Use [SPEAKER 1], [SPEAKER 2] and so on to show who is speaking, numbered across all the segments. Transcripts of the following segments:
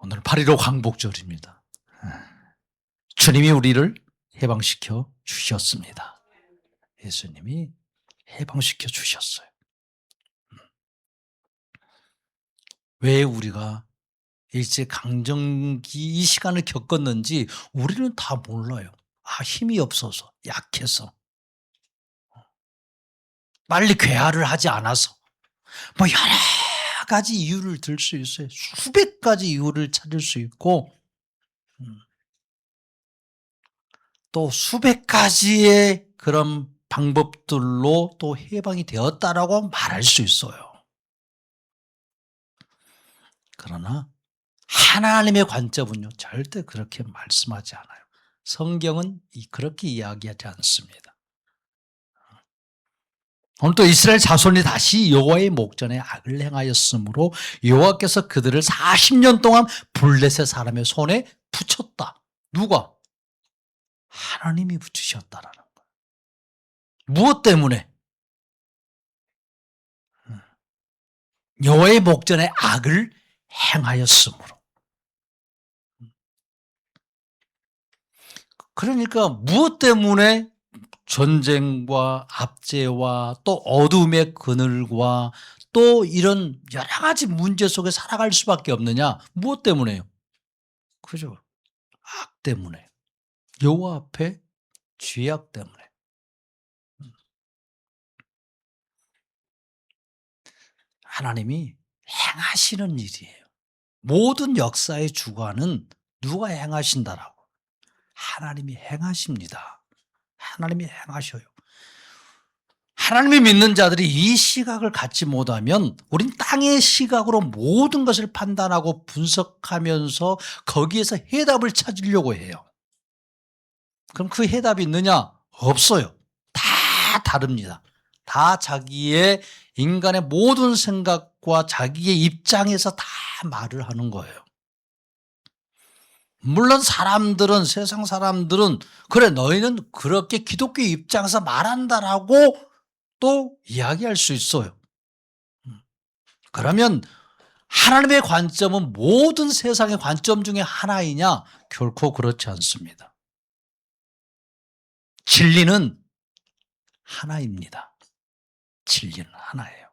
[SPEAKER 1] 오늘 8.15 광복절입니다. 주님이 우리를 해방시켜 주셨습니다. 예수님이 해방시켜 주셨어요. 왜 우리가 일제강점기 이 시간을 겪었는지 우리는 다 몰라요. 힘이 없어서, 약해서, 빨리 괴화를 하지 않아서, 여러 가지 이유를 들 수 있어요. 수백 가지 이유를 찾을 수 있고, 또 수백 가지의 그런 방법들로 또 해방이 되었다라고 말할 수 있어요. 그러나 하나님의 관점은요, 절대 그렇게 말씀하지 않아요. 성경은 그렇게 이야기하지 않습니다. 오늘 또 이스라엘 자손이 다시 여호와의 목전에 악을 행하였으므로 여호와께서 그들을 40년 동안 블레셋 사람의 손에 붙였다. 누가? 하나님이 붙이셨다라는 거예요. 무엇 때문에? 여호와의 목전에 악을 행하였으므로. 그러니까 무엇 때문에 전쟁과 압제와 또 어둠의 그늘과 또 이런 여러 가지 문제 속에 살아갈 수밖에 없느냐? 무엇 때문에요? 그죠? 악 때문에. 여호와 앞에 죄악 때문에. 하나님이 행하시는 일이에요. 모든 역사의 주관은 누가 행하신다라고? 하나님이 행하십니다. 하나님이 행하셔요. 하나님이 믿는 자들이 이 시각을 갖지 못하면 우린 땅의 시각으로 모든 것을 판단하고 분석하면서 거기에서 해답을 찾으려고 해요. 그럼 그 해답이 있느냐? 없어요. 다 다릅니다. 다 자기의 인간의 모든 생각과 자기의 입장에서 다 말을 하는 거예요. 물론 사람들은, 세상 사람들은 그래 너희는 그렇게 기독교 입장에서 말한다라고 또 이야기할 수 있어요. 그러면 하나님의 관점은 모든 세상의 관점 중에 하나이냐? 결코 그렇지 않습니다. 진리는 하나입니다. 진리는 하나예요.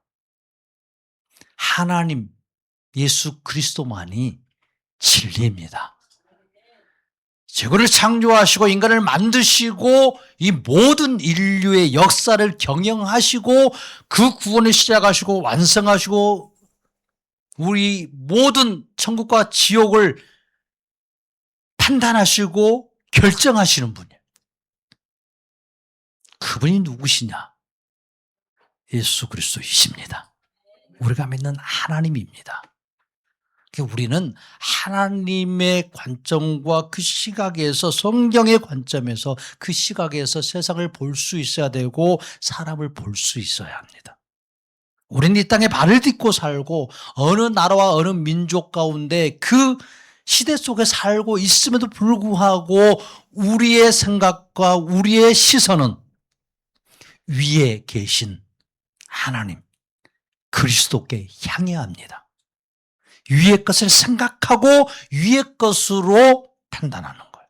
[SPEAKER 1] 하나님, 예수 그리스도만이 진리입니다. 제국을 창조하시고 인간을 만드시고 이 모든 인류의 역사를 경영하시고 그 구원을 시작하시고 완성하시고 우리 모든 천국과 지옥을 판단하시고 결정하시는 분이에요. 그분이 누구시냐? 예수 그리스도이십니다. 우리가 믿는 하나님입니다. 우리는 하나님의 관점과 그 시각에서, 성경의 관점에서 그 시각에서 세상을 볼 수 있어야 되고 사람을 볼 수 있어야 합니다. 우리는 이 땅에 발을 딛고 살고 어느 나라와 어느 민족 가운데 그 시대 속에 살고 있음에도 불구하고 우리의 생각과 우리의 시선은 위에 계신 하나님, 그리스도께 향해야 합니다. 위의 것을 생각하고 위의 것으로 판단하는 거예요.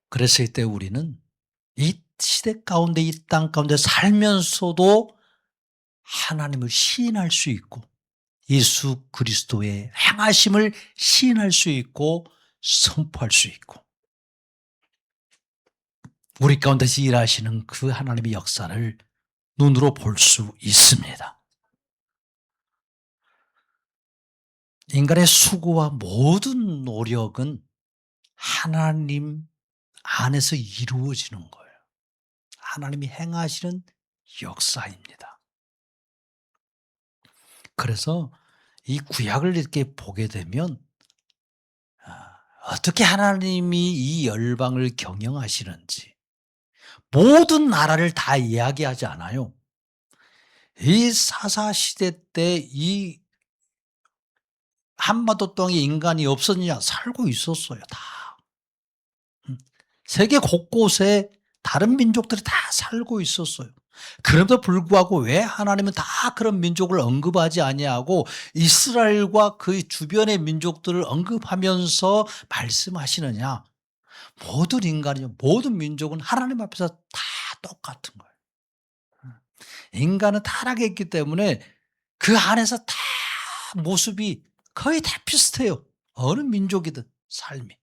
[SPEAKER 1] 그래서 이때 우리는 이 시대 가운데, 이 땅 가운데 살면서도 하나님을 시인할 수 있고 예수 그리스도의 행하심을 시인할 수 있고 선포할 수 있고 우리 가운데서 일하시는 그 하나님의 역사를 눈으로 볼 수 있습니다. 인간의 수고와 모든 노력은 하나님 안에서 이루어지는 거예요. 하나님이 행하시는 역사입니다. 그래서 이 구약을 이렇게 보게 되면 어떻게 하나님이 이 열방을 경영하시는지 모든 나라를 다 이야기하지 않아요. 이 사사시대 때 이 한반도 땅에 인간이 없었느냐? 살고 있었어요. 다. 세계 곳곳에 다른 민족들이 다 살고 있었어요. 그럼에도 불구하고 왜 하나님은 다 그런 민족을 언급하지 아니하고 이스라엘과 그 주변의 민족들을 언급하면서 말씀하시느냐? 모든 인간이요, 모든 민족은 하나님 앞에서 다 똑같은 거예요. 인간은 타락했기 때문에 그 안에서 다 모습이 거의 다 비슷해요. 어느 민족이든 삶이.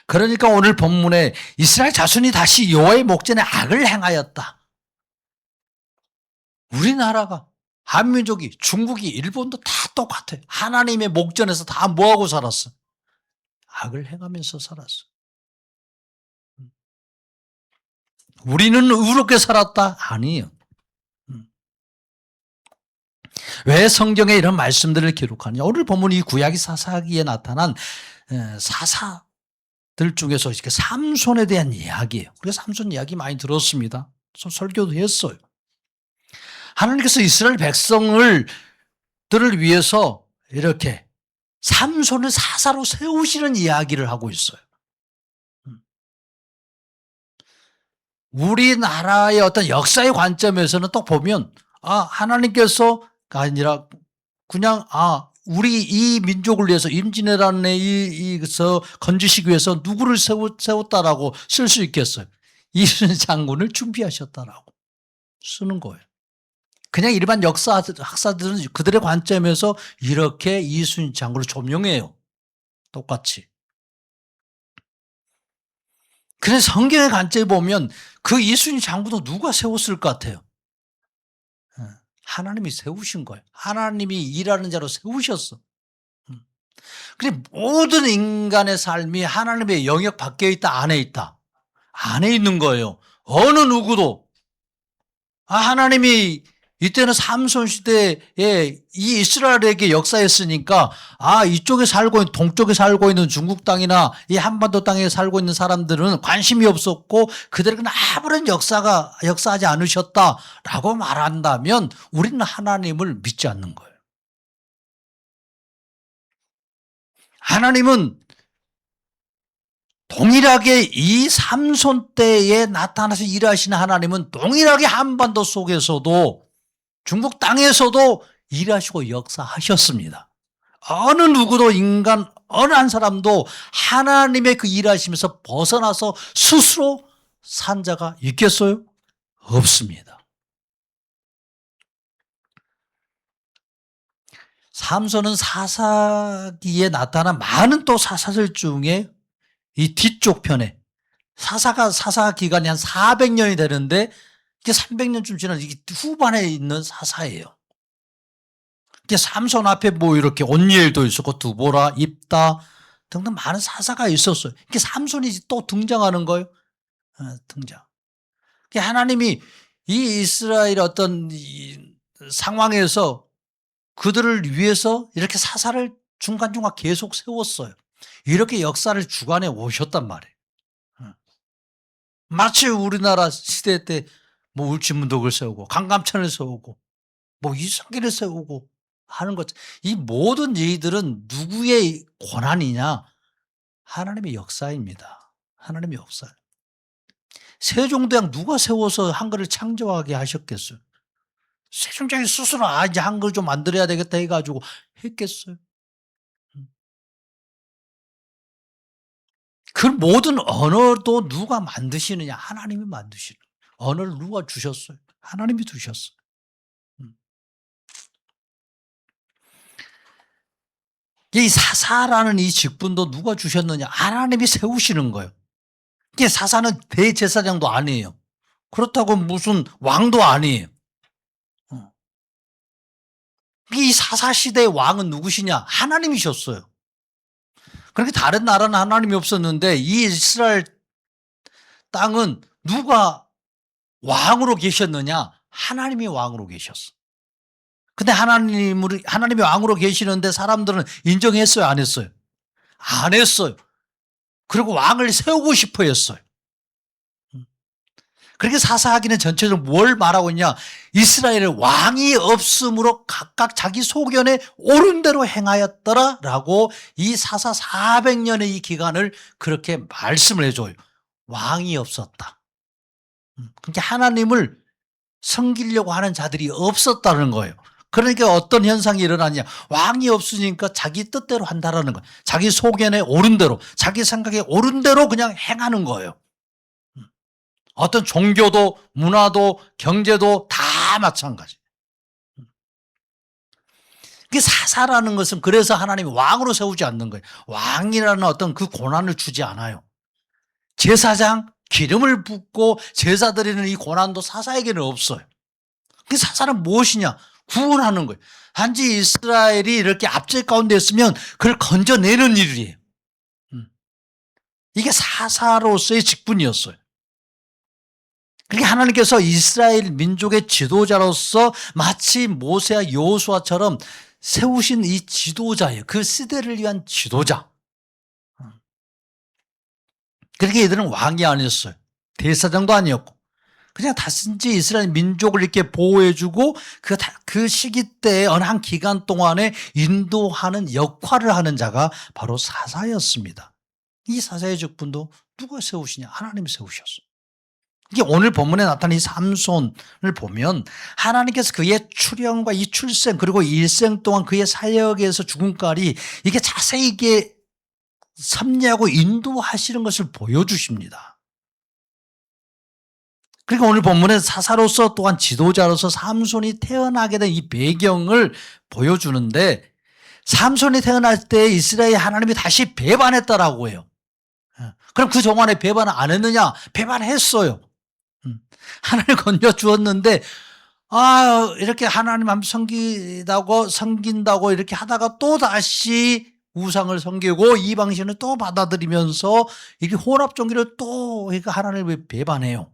[SPEAKER 1] 그러니까 오늘 본문에 이스라엘 자손이 다시 여호와의 목전에 악을 행하였다. 우리나라가, 한민족이, 중국이, 일본도 다 똑같아요. 하나님의 목전에서 다 뭐하고 살았어? 악을 행하면서 살았어. 우리는 의롭게 살았다? 아니에요. 왜 성경에 이런 말씀들을 기록하느냐? 오늘 보면 이 구약의 사사기에 나타난 사사들 중에서 이렇게 삼손에 대한 이야기예요. 우리가 삼손 이야기 많이 들었습니다. 설교도 했어요. 하나님께서 이스라엘 백성들을 위해서 이렇게 삼손을 사사로 세우시는 이야기를 하고 있어요. 우리나라의 어떤 역사의 관점에서는 또 보면 하나님께서가 아니라 그냥 우리 이 민족을 위해서 임진왜란에 이서 건지시기 위해서 누구를 세웠다라고 쓸 수 있겠어요. 이순신 장군을 준비하셨다라고 쓰는 거예요. 그냥 일반 역사 학사들은 그들의 관점에서 이렇게 이순신 장군을 조명해요. 똑같이. 그래서 성경의 관점에 보면 그 이순신 장군도 누가 세웠을 것 같아요? 하나님이 세우신 거예요. 하나님이 일하는 자로 세우셨어. 그래, 모든 인간의 삶이 하나님의 영역 밖에 있다, 안에 있다? 안에 있는 거예요. 어느 누구도. 하나님이 이때는 삼손 시대에 이 이스라엘에게 역사했으니까 이쪽에 살고 있는, 동쪽에 살고 있는 중국 땅이나 이 한반도 땅에 살고 있는 사람들은 관심이 없었고 그들에게는 아무런 역사하지 않으셨다라고 말한다면 우리는 하나님을 믿지 않는 거예요. 하나님은 동일하게 이 삼손 때에 나타나서 일하시는 하나님은 동일하게 한반도 속에서도 중국 땅에서도 일하시고 역사하셨습니다. 어느 누구도 인간 어느 한 사람도 하나님의 그 일하시면서 벗어나서 스스로 산 자가 있겠어요? 없습니다. 삼손은 사사기에 나타난 많은 또 사사들 중에 이 뒤쪽 편에 사사 기간이 한 400년이 되는데 이게 300년쯤 지난 이게 후반에 있는 사사예요. 이게 삼손 앞에 뭐 이렇게 온니엘도 있었고 두보라, 입다 등등 많은 사사가 있었어요. 이게 삼손이 또 등장하는 거예요. 등장. 하나님이 이 이스라엘 어떤 이 상황에서 그들을 위해서 이렇게 사사를 중간중간 계속 세웠어요. 이렇게 역사를 주관해 오셨단 말이에요. 마치 우리나라 시대 때 뭐 울진문덕을 세우고 강감천을 세우고 뭐 이성계를 세우고 하는 것, 이 모든 일들은 누구의 권한이냐? 하나님의 역사입니다. 하나님의 역사. 세종대왕 누가 세워서 한글을 창조하게 하셨겠어요? 세종대왕이 스스로 이제 한글 좀 만들어야 되겠다 해가지고 했겠어요? 그 모든 언어도 누가 만드시느냐? 하나님이 만드시는. 언어를 누가 주셨어요? 하나님이 주셨어요. 이 사사라는 이 직분도 누가 주셨느냐? 하나님이 세우시는 거예요. 이게 사사는 대제사장도 아니에요. 그렇다고 무슨 왕도 아니에요. 이 사사 시대의 왕은 누구시냐? 하나님이셨어요. 그렇게 다른 나라는 하나님이 없었는데 이 이스라엘 땅은 누가 왕으로 계셨느냐? 하나님이 왕으로 계셨어. 근데 하나님이 왕으로 계시는데 사람들은 인정했어요? 안 했어요? 안 했어요. 그리고 왕을 세우고 싶어 했어요. 그렇게 사사하기는 전체적으로 뭘 말하고 있냐? 이스라엘에 왕이 없으므로 각각 자기 소견에 옳은 대로 행하였더라라고 이 사사 400년의 이 기간을 그렇게 말씀을 해줘요. 왕이 없었다. 그러니까 하나님을 섬기려고 하는 자들이 없었다는 거예요. 그러니까 어떤 현상이 일어나냐. 왕이 없으니까 자기 뜻대로 한다라는 거예요. 자기 소견에 옳은 대로, 자기 생각에 옳은 대로 그냥 행하는 거예요. 어떤 종교도 문화도 경제도 다 마찬가지. 이게 사사라는 것은 그래서 하나님이 왕으로 세우지 않는 거예요. 왕이라는 어떤 그 고난을 주지 않아요. 제사장 기름을 붓고 제사 드리는 이 고난도 사사에게는 없어요. 그 사사는 무엇이냐? 구원하는 거예요. 단지 이스라엘이 이렇게 압제 가운데 있으면 그걸 건져내는 일이에요. 이게 사사로서의 직분이었어요. 그러니까 하나님께서 이스라엘 민족의 지도자로서 마치 모세와 여호수아처럼 세우신 이 지도자예요. 그 시대를 위한 지도자. 그렇게 이들은 왕이 아니었어요. 대사장도 아니었고 그냥 단지 이스라엘 민족을 이렇게 보호해주고 그 시기 때 어느 한 기간 동안에 인도하는 역할을 하는 자가 바로 사사였습니다. 이 사사의 직분도 누가 세우시냐? 하나님이 세우셨어요. 이게 오늘 본문에 나타난 이 삼손을 보면 하나님께서 그의 출현과 이 출생 그리고 일생 동안 그의 사역에서 죽음까지 이게 자세히 이게 섭리하고 인도하시는 것을 보여주십니다. 그러니까 오늘 본문에 사사로서 또한 지도자로서 삼손이 태어나게 된 이 배경을 보여주는데 삼손이 태어날 때 이스라엘 하나님이 다시 배반했다라고 해요. 그럼 그 동안에 배반을 안 했느냐? 배반했어요. 하나님을 건져주었는데 이렇게 하나님 섬긴다고 이렇게 하다가 또 다시 우상을 섬기고 이방신을 또 받아들이면서 이게 혼합종기를 또 하나님을 배반해요.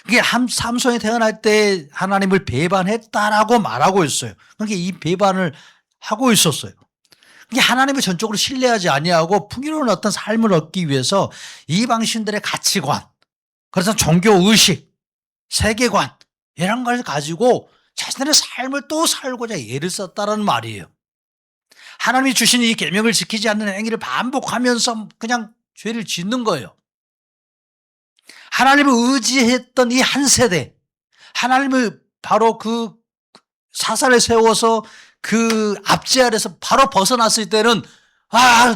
[SPEAKER 1] 그게 삼손이 태어날 때 하나님을 배반했다라고 말하고 있어요. 그러니까 이 배반을 하고 있었어요. 그게 하나님을 전적으로 신뢰하지 아니하고 풍요로운 어떤 삶을 얻기 위해서 이방신들의 가치관, 그래서 종교의식, 세계관 이런 걸 가지고 자신의 삶을 또 살고자 애를 썼다는 말이에요. 하나님이 주신 이 계명을 지키지 않는 행위를 반복하면서 그냥 죄를 짓는 거예요. 하나님을 의지했던 이 한 세대, 하나님을 바로 그 사사를 세워서 그 압제 아래서 바로 벗어났을 때는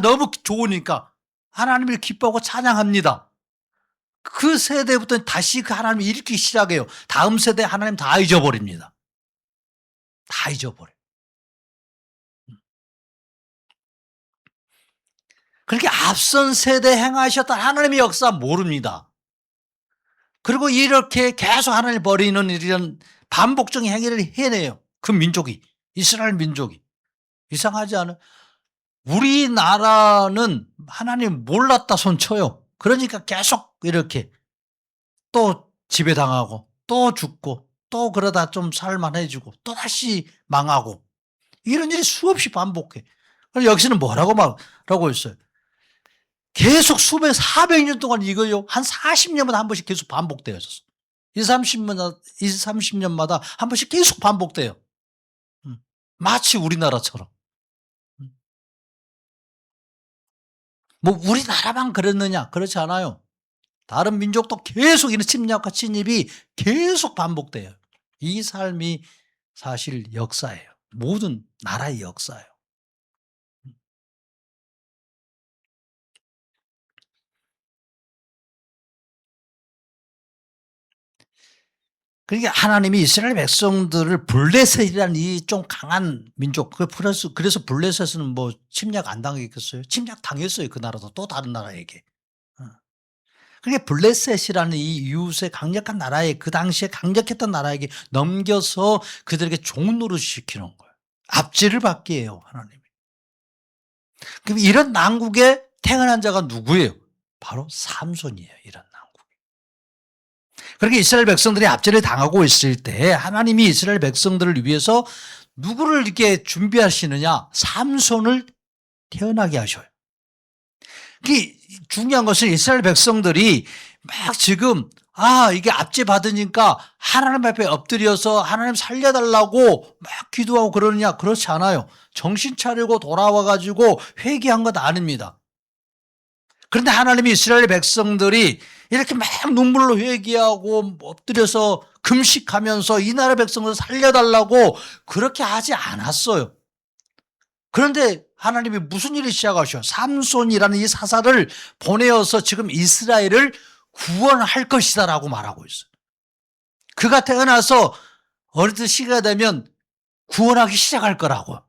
[SPEAKER 1] 너무 좋으니까 하나님을 기뻐하고 찬양합니다. 그 세대부터 다시 그 하나님을 일으키기 시작해요. 다음 세대 하나님 다 잊어버립니다. 다 잊어버려요. 그렇게 앞선 세대에 행하셨던 하나님의 역사 모릅니다. 그리고 이렇게 계속 하나님을 버리는 이런 반복적인 행위를 해내요. 그 민족이, 이스라엘 민족이. 이상하지 않아요? 우리나라는 하나님 몰랐다 손쳐요. 그러니까 계속 이렇게 또 지배당하고 또 죽고 또 그러다 좀 살만해지고 또 다시 망하고 이런 일이 수없이 반복해. 그래서 여기서는 뭐라고 말하고 있어요? 계속 400년 동안 이거요. 한 40년마다 한 번씩 계속 반복되어졌어. 30년마다 한 번씩 계속 반복돼요. 마치 우리나라처럼. 뭐 우리나라만 그랬느냐? 그렇지 않아요. 다른 민족도 계속 이런 침략과 침입이 계속 반복돼요. 이 삶이 사실 역사예요. 모든 나라의 역사예요. 그러니까 하나님이 이스라엘 백성들을 블레셋이라는 이 좀 강한 민족, 그래서 블레셋은 뭐 침략 안 당했겠어요? 침략 당했어요. 그 나라도 또 다른 나라에게. 그게 블레셋이라는 이 이웃의 강력한 나라에 그 당시에 강력했던 나라에게 넘겨서 그들에게 종노릇 시키는 거예요. 압제를 받게 해요. 하나님이. 그럼 이런 난국에 태어난 자가 누구예요? 바로 삼손이에요. 이런 난국. 그렇게 이스라엘 백성들이 압제를 당하고 있을 때 하나님이 이스라엘 백성들을 위해서 누구를 이렇게 준비하시느냐? 삼손을 태어나게 하셔요. 중요한 것은 이스라엘 백성들이 막 지금 이게 압제 받으니까 하나님 앞에 엎드려서 하나님 살려달라고 막 기도하고 그러느냐? 그렇지 않아요. 정신 차리고 돌아와 가지고 회개한 것 아닙니다. 그런데 하나님이 이스라엘 백성들이 이렇게 막 눈물로 회개하고 엎드려서 금식하면서 이 나라 백성을 살려달라고 그렇게 하지 않았어요. 그런데 하나님이 무슨 일을 시작하셔? 삼손이라는 이 사사를 보내어서 지금 이스라엘을 구원할 것이다라고 말하고 있어요. 그가 태어나서 어느 시기가 되면 구원하기 시작할 거라고.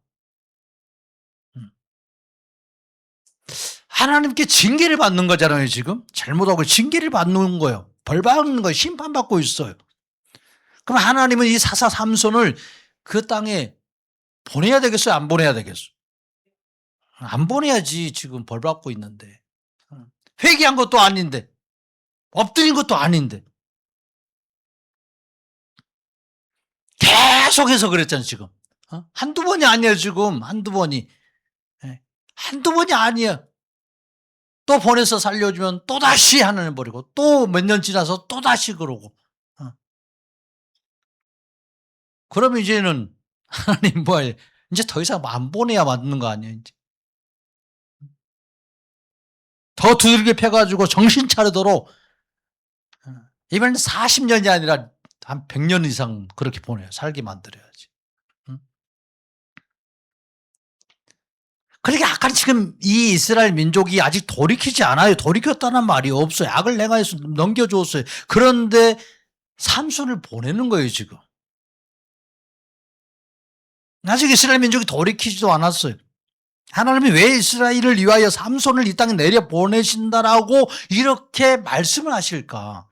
[SPEAKER 1] 하나님께 징계를 받는 거잖아요, 지금. 잘못하고 징계를 받는 거예요. 벌 받는 거예요. 심판받고 있어요. 그럼 하나님은 이 사사 삼손을 그 땅에 보내야 되겠어요? 안 보내야 되겠어요? 안 보내야지, 지금 벌 받고 있는데. 회개한 것도 아닌데. 엎드린 것도 아닌데. 계속해서 그랬잖아요, 지금. 한두 번이 아니에요, 지금. 한두 번이. 예. 한두 번이 아니에요. 또 보내서 살려주면 또다시 하나님 버리고 또 몇 년 지나서 또다시 그러고. 그러면 이제는 하나님 뭐예요? 이제 더 이상 안 보내야 맞는 거 아니에요, 이제. 더 두들겨 패가지고 정신 차리도록 이번엔 40년이 아니라 한 100년 이상 그렇게 보내요. 살게 만들어야지. 그러니까 아까 지금 이 이스라엘 민족이 아직 돌이키지 않아요. 돌이켰다는 말이 없어요. 악을 행하여서 넘겨주었어요. 그런데 삼손을 보내는 거예요, 지금. 아직 이스라엘 민족이 돌이키지도 않았어요. 하나님이 왜 이스라엘을 위하여 삼손을 이 땅에 내려 보내신다라고 이렇게 말씀을 하실까?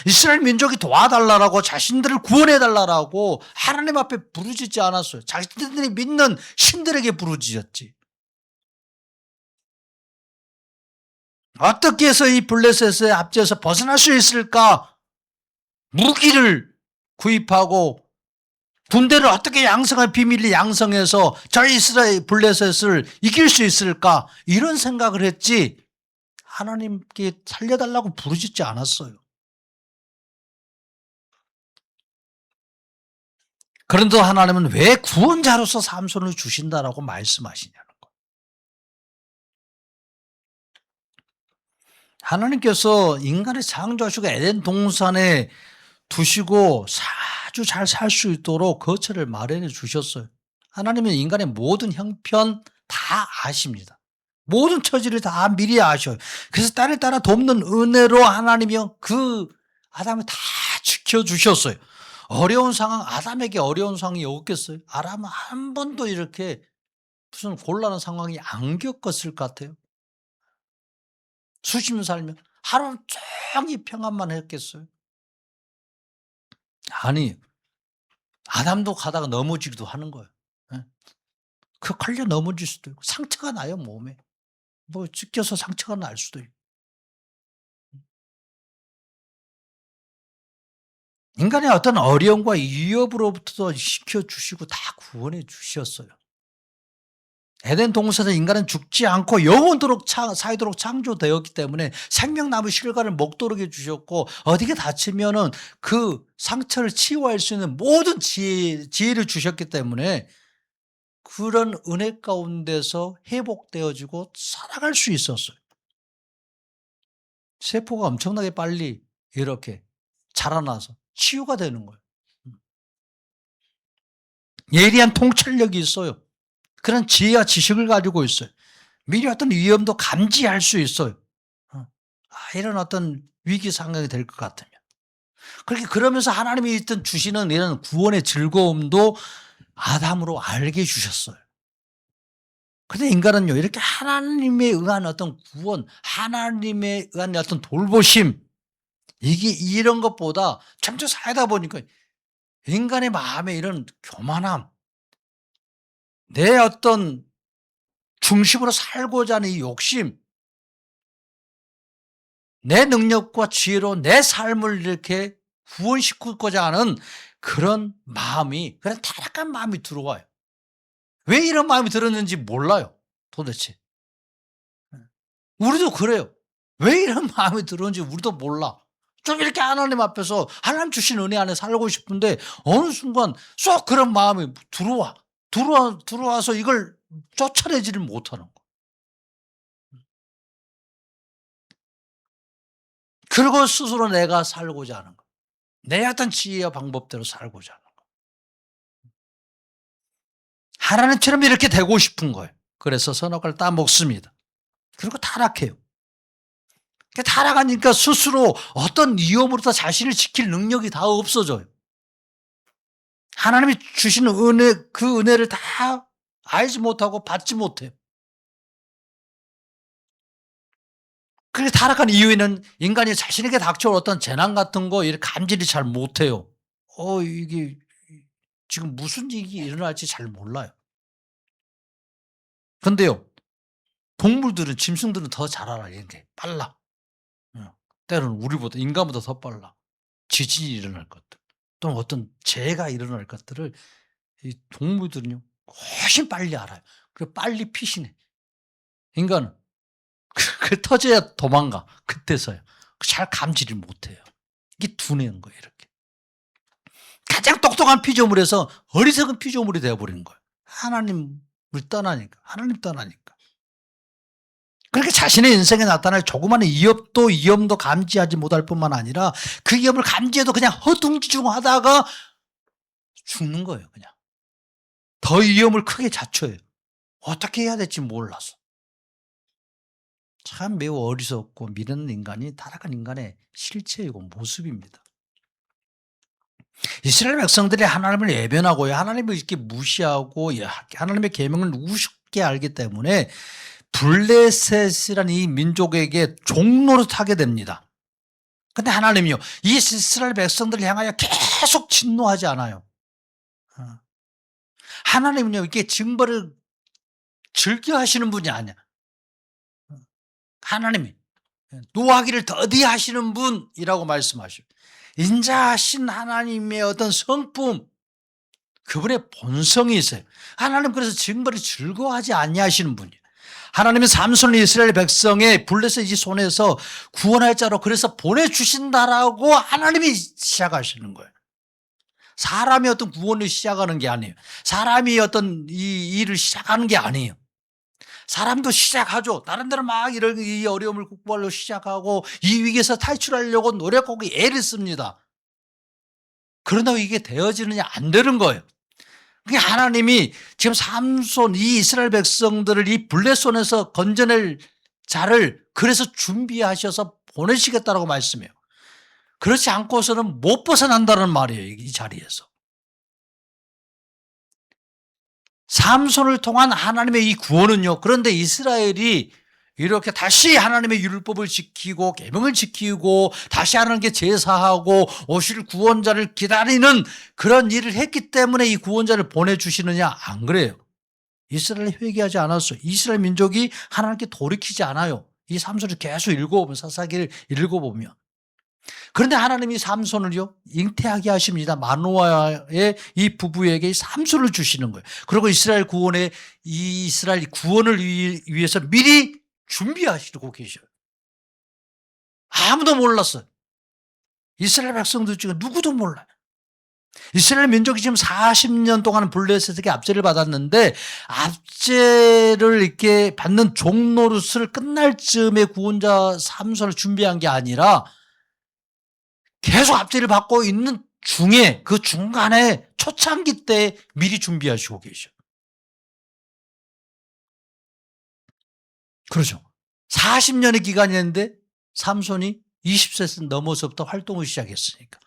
[SPEAKER 1] 이스라엘 민족이 도와달라고 자신들을 구원해달라고 하나님 앞에 부르짖지 않았어요. 자신들이 믿는 신들에게 부르짖었지. 어떻게 해서 이 블레셋의 압제에서 벗어날 수 있을까? 무기를 구입하고 군대를 어떻게 양성할 비밀리 양성해서 저 이스라엘 블레셋을 이길 수 있을까? 이런 생각을 했지 하나님께 살려달라고 부르짖지 않았어요. 그런데 하나님은 왜 구원자로서 삼손을 주신다라고 말씀하시냐는 거예요. 하나님께서 인간을 창조하시고 에덴 동산에 두시고 아주 잘 살 수 있도록 거처를 마련해 주셨어요. 하나님은 인간의 모든 형편 다 아십니다. 모든 처지를 다 미리 아셔요. 그래서 딸을 따라 돕는 은혜로 하나님이 그 아담을 다 지켜주셨어요. 어려운 상황, 아담에게 어려운 상황이 없겠어요? 아담은 한 번도 이렇게 무슨 곤란한 상황이 안 겪었을 것 같아요. 수십 년 살면 하루 종일 평안만 했겠어요? 아니, 아담도 가다가 넘어지기도 하는 거예요. 예. 그 걸려 넘어질 수도 있고 상처가 나요, 몸에. 뭐 찢겨서 상처가 날 수도 있고. 인간의 어떤 어려움과 위협으로부터 지켜주시고 다 구원해 주셨어요. 에덴 동산에서 인간은 죽지 않고 영원토록 살도록 창조되었기 때문에 생명나무 실과를 먹도록 해주셨고 어디가 다치면은 그 상처를 치유할 수 있는 모든 지혜를 주셨기 때문에 그런 은혜 가운데서 회복되어지고 살아갈 수 있었어요. 세포가 엄청나게 빨리 이렇게 자라나서 치유가 되는 거예요. 예리한 통찰력이 있어요. 그런 지혜와 지식을 가지고 있어요. 미리 어떤 위험도 감지할 수 있어요. 이런 어떤 위기 상황이 될 것 같으면. 그렇게 그러면서 하나님이 있던 주시는 이런 구원의 즐거움도 아담으로 알게 주셨어요. 근데 인간은요, 이렇게 하나님에 의한 어떤 구원, 하나님에 의한 어떤 돌보심, 이게 이런 것보다 점점 살다 보니까 인간의 마음에 이런 교만함, 내 어떤 중심으로 살고자 하는 이 욕심, 내 능력과 지혜로 내 삶을 이렇게 구원시키고자 하는 그런 마음이, 그런 타락한 마음이 들어와요. 왜 이런 마음이 들었는지 몰라요, 도대체. 우리도 그래요. 왜 이런 마음이 들었는지 우리도 몰라. 좀 이렇게 하나님 앞에서 하나님 주신 은혜 안에 살고 싶은데 어느 순간 쏙 그런 마음이 들어와서 이걸 쫓아내지를 못하는 거. 그리고 스스로 내가 살고자 하는 거. 내 어떤 지혜와 방법대로 살고자 하는 거예요. 하나님처럼 이렇게 되고 싶은 거예요. 그래서 선악과를 따먹습니다. 그리고 타락해요. 타락하니까 스스로 어떤 위험으로부터 자신을 지킬 능력이 다 없어져요. 하나님이 주시는 은혜, 그 은혜를 다 알지 못하고 받지 못해요. 그렇게 타락한 이유에는 인간이 자신에게 닥쳐올 어떤 재난 같은 거 이렇게 감지를 잘 못해요. 이게 지금 무슨 일이 일어날지 잘 몰라요. 근데요, 동물들은, 짐승들은 더 잘 알아요. 이게 빨라. 때로는 우리보다, 인간보다 더 빨라. 지진이 일어날 것들, 또는 어떤 재해가 일어날 것들을 이 동물들은요, 훨씬 빨리 알아요. 그리고 빨리 피신해. 인간은 그 터져야 도망가. 그때서야. 잘 감지를 못해요. 이게 둔한 거예요, 이렇게. 가장 똑똑한 피조물에서 어리석은 피조물이 되어버리는 거예요. 하나님을 떠나니까. 하나님 떠나니까. 그렇게 자신의 인생에 나타날 조그마한 위험도 감지하지 못할 뿐만 아니라 그 위험을 감지해도 그냥 허둥지둥하다가 죽는 거예요, 그냥. 더 위험을 크게 자초해요. 어떻게 해야 될지 몰라서. 참 매우 어리석고 미련한 인간이 타락한 인간의 실체이고 모습입니다. 이스라엘 백성들이 하나님을 외면하고요, 하나님을 이렇게 무시하고 하나님의 계명을 우습게 알기 때문에 블레셋이라는 이 민족에게 종노릇하게 됩니다. 그런데 하나님이요, 이 이스라엘 백성들을 향하여 계속 진노하지 않아요. 하나님은요, 이렇게 징벌을 즐겨 하시는 분이 아니야. 하나님이 노하기를 더디 하시는 분이라고 말씀하시고, 인자하신 하나님의 어떤 성품, 그분의 본성이 있어요. 하나님 그래서 징벌을 즐거워하지 아니하시는 분이에요. 하나님은 삼손을 이스라엘 백성의 블레셋 이 손에서 구원할 자로 그래서 보내주신다라고 하나님이 시작하시는 거예요. 사람이 어떤 구원을 시작하는 게 아니에요. 사람이 어떤 이 일을 시작하는 게 아니에요. 사람도 시작하죠. 나름대로 막 이런 이 어려움을 극복하려고 시작하고 이 위기에서 탈출하려고 노력하고 애를 씁니다. 그러나 이게 되어지느냐, 안 되는 거예요. 그러니까 하나님이 지금 삼손, 이 이스라엘 백성들을 이 블레손에서 건져낼 자를 그래서 준비하셔서 보내시겠다라고 말씀해요. 그렇지 않고서는 못 벗어난다는 말이에요, 이 자리에서. 삼손을 통한 하나님의 이 구원은요, 그런데 이스라엘이 이렇게 다시 하나님의 율법을 지키고 계명을 지키고 다시 하나님께 제사하고 오실 구원자를 기다리는 그런 일을 했기 때문에 이 구원자를 보내주시느냐, 안 그래요. 이스라엘이 회개하지 않았어요. 이스라엘 민족이 하나님께 돌이키지 않아요. 이 삼손을 계속 읽어보면, 사사기를 읽어보면. 그런데 하나님이 삼손을요, 잉태하게 하십니다. 마노아의 이 부부에게 이 삼손을 주시는 거예요. 그리고 이스라엘 구원에, 이 이스라엘 구원을 위해서 미리 준비하시고 계셔요. 아무도 몰랐어요. 이스라엘 백성들 중에 누구도 몰라요. 이스라엘 민족이 지금 40년 동안 블레셋에게 압제를 받았는데, 압제를 이렇게 받는 종노릇을 끝날 즈음에 구원자 삼손을 준비한 게 아니라 계속 압제를 받고 있는 중에, 그 중간에 초창기 때 미리 준비하시고 계셔. 그렇죠. 40년의 기간이었는데 삼손이 20세 넘어서부터 활동을 시작했으니까.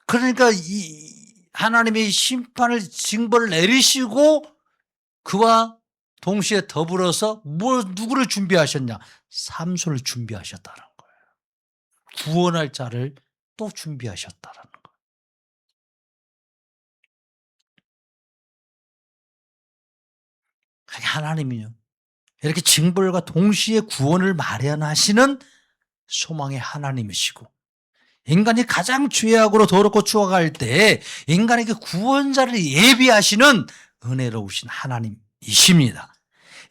[SPEAKER 1] 그러니까 이 하나님의 심판을, 징벌을 내리시고 그와 동시에 더불어서 누구를 준비하셨냐? 삼손을 준비하셨다는 거예요. 구원할 자를 또 준비하셨다는 거예요. 하나님이요, 이렇게 징벌과 동시에 구원을 마련하시는 소망의 하나님이시고, 인간이 가장 죄악으로 더럽고 추악할 때 인간에게 구원자를 예비하시는 은혜로우신 하나님이십니다.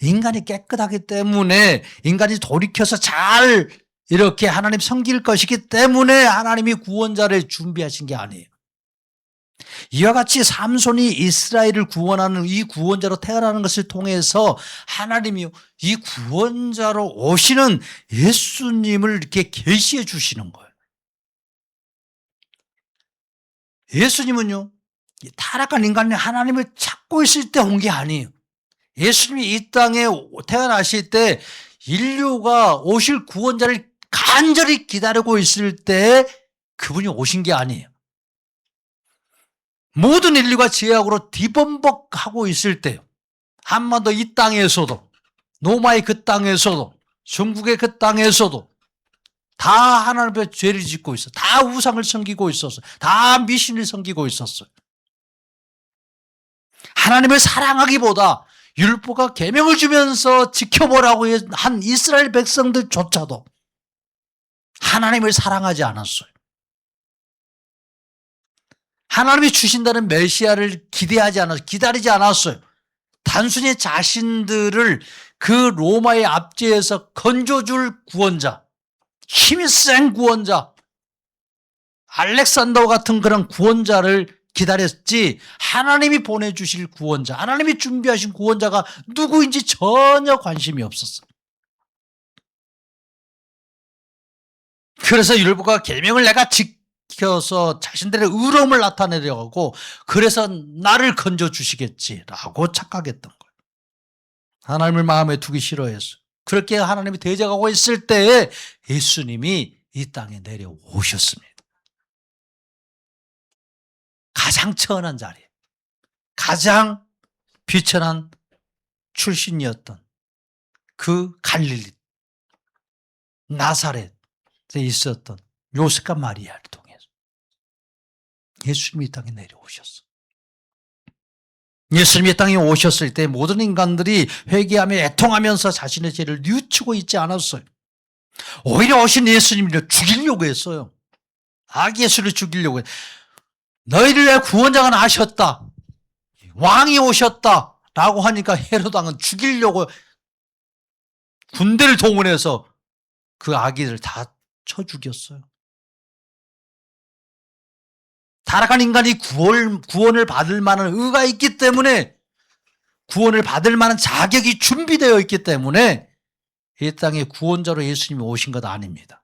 [SPEAKER 1] 인간이 깨끗하기 때문에, 인간이 돌이켜서 잘 이렇게 하나님 섬길 것이기 때문에 하나님이 구원자를 준비하신 게 아니에요. 이와 같이 삼손이 이스라엘을 구원하는 이 구원자로 태어나는 것을 통해서 하나님이 이 구원자로 오시는 예수님을 이렇게 계시해 주시는 거예요. 예수님은요, 타락한 인간이 하나님을 찾고 있을 때 온 게 아니에요. 예수님이 이 땅에 태어나실 때 인류가 오실 구원자를 간절히 기다리고 있을 때 그분이 오신 게 아니에요. 모든 인류가 죄악으로 뒤범벅하고 있을 때요. 한반도 이 땅에서도, 노마의 그 땅에서도, 중국의 그 땅에서도 다 하나님 앞에 죄를 짓고 있어. 다 우상을 섬기고 있었어. 다 미신을 섬기고 있었어요. 하나님을 사랑하기보다 율법과 계명을 주면서 지켜보라고 한 이스라엘 백성들조차도 하나님을 사랑하지 않았어요. 하나님이 주신다는 메시아를 기다리지 않았어요. 단순히 자신들을 그 로마의 압제에서 건져줄 구원자, 힘이 센 구원자, 알렉산더 같은 그런 구원자를 기다렸지 하나님이 보내주실 구원자, 하나님이 준비하신 구원자가 누구인지 전혀 관심이 없었어요. 그래서 율법과 계명을 내가 지켜서 자신들의 의로움을 나타내려고 하고 그래서 나를 건져주시겠지라고 착각했던 거예요. 하나님을 마음에 두기 싫어했어요. 그렇게 하나님이 대적하고 있을 때에 예수님이 이 땅에 내려오셨습니다. 가장 천한 자리에 가장 비천한 출신이었던 그 갈릴리 나사렛에 있었던 요셉과 마리아를 통해서 예수님이 이 땅에 내려오셨어. 예수님이 이 땅에 오셨을 때 모든 인간들이 회개하며 애통하면서 자신의 죄를 뉘우치고 있지 않았어요. 오히려 오신 예수님을 죽이려고 했어요. 아기 예수를 죽이려고 했어요. 너희를 위해 구원자가 나셨다. 왕이 오셨다. 라고 하니까 헤롯 왕은 죽이려고 군대를 동원해서 그 아기를 다 쳐 죽였어요. 타락한 인간이 구원을 받을 만한 의가 있기 때문에 구원을 받을 만한 자격이 준비되어 있기 때문에 이 땅에 구원자로 예수님이 오신 것 아닙니다.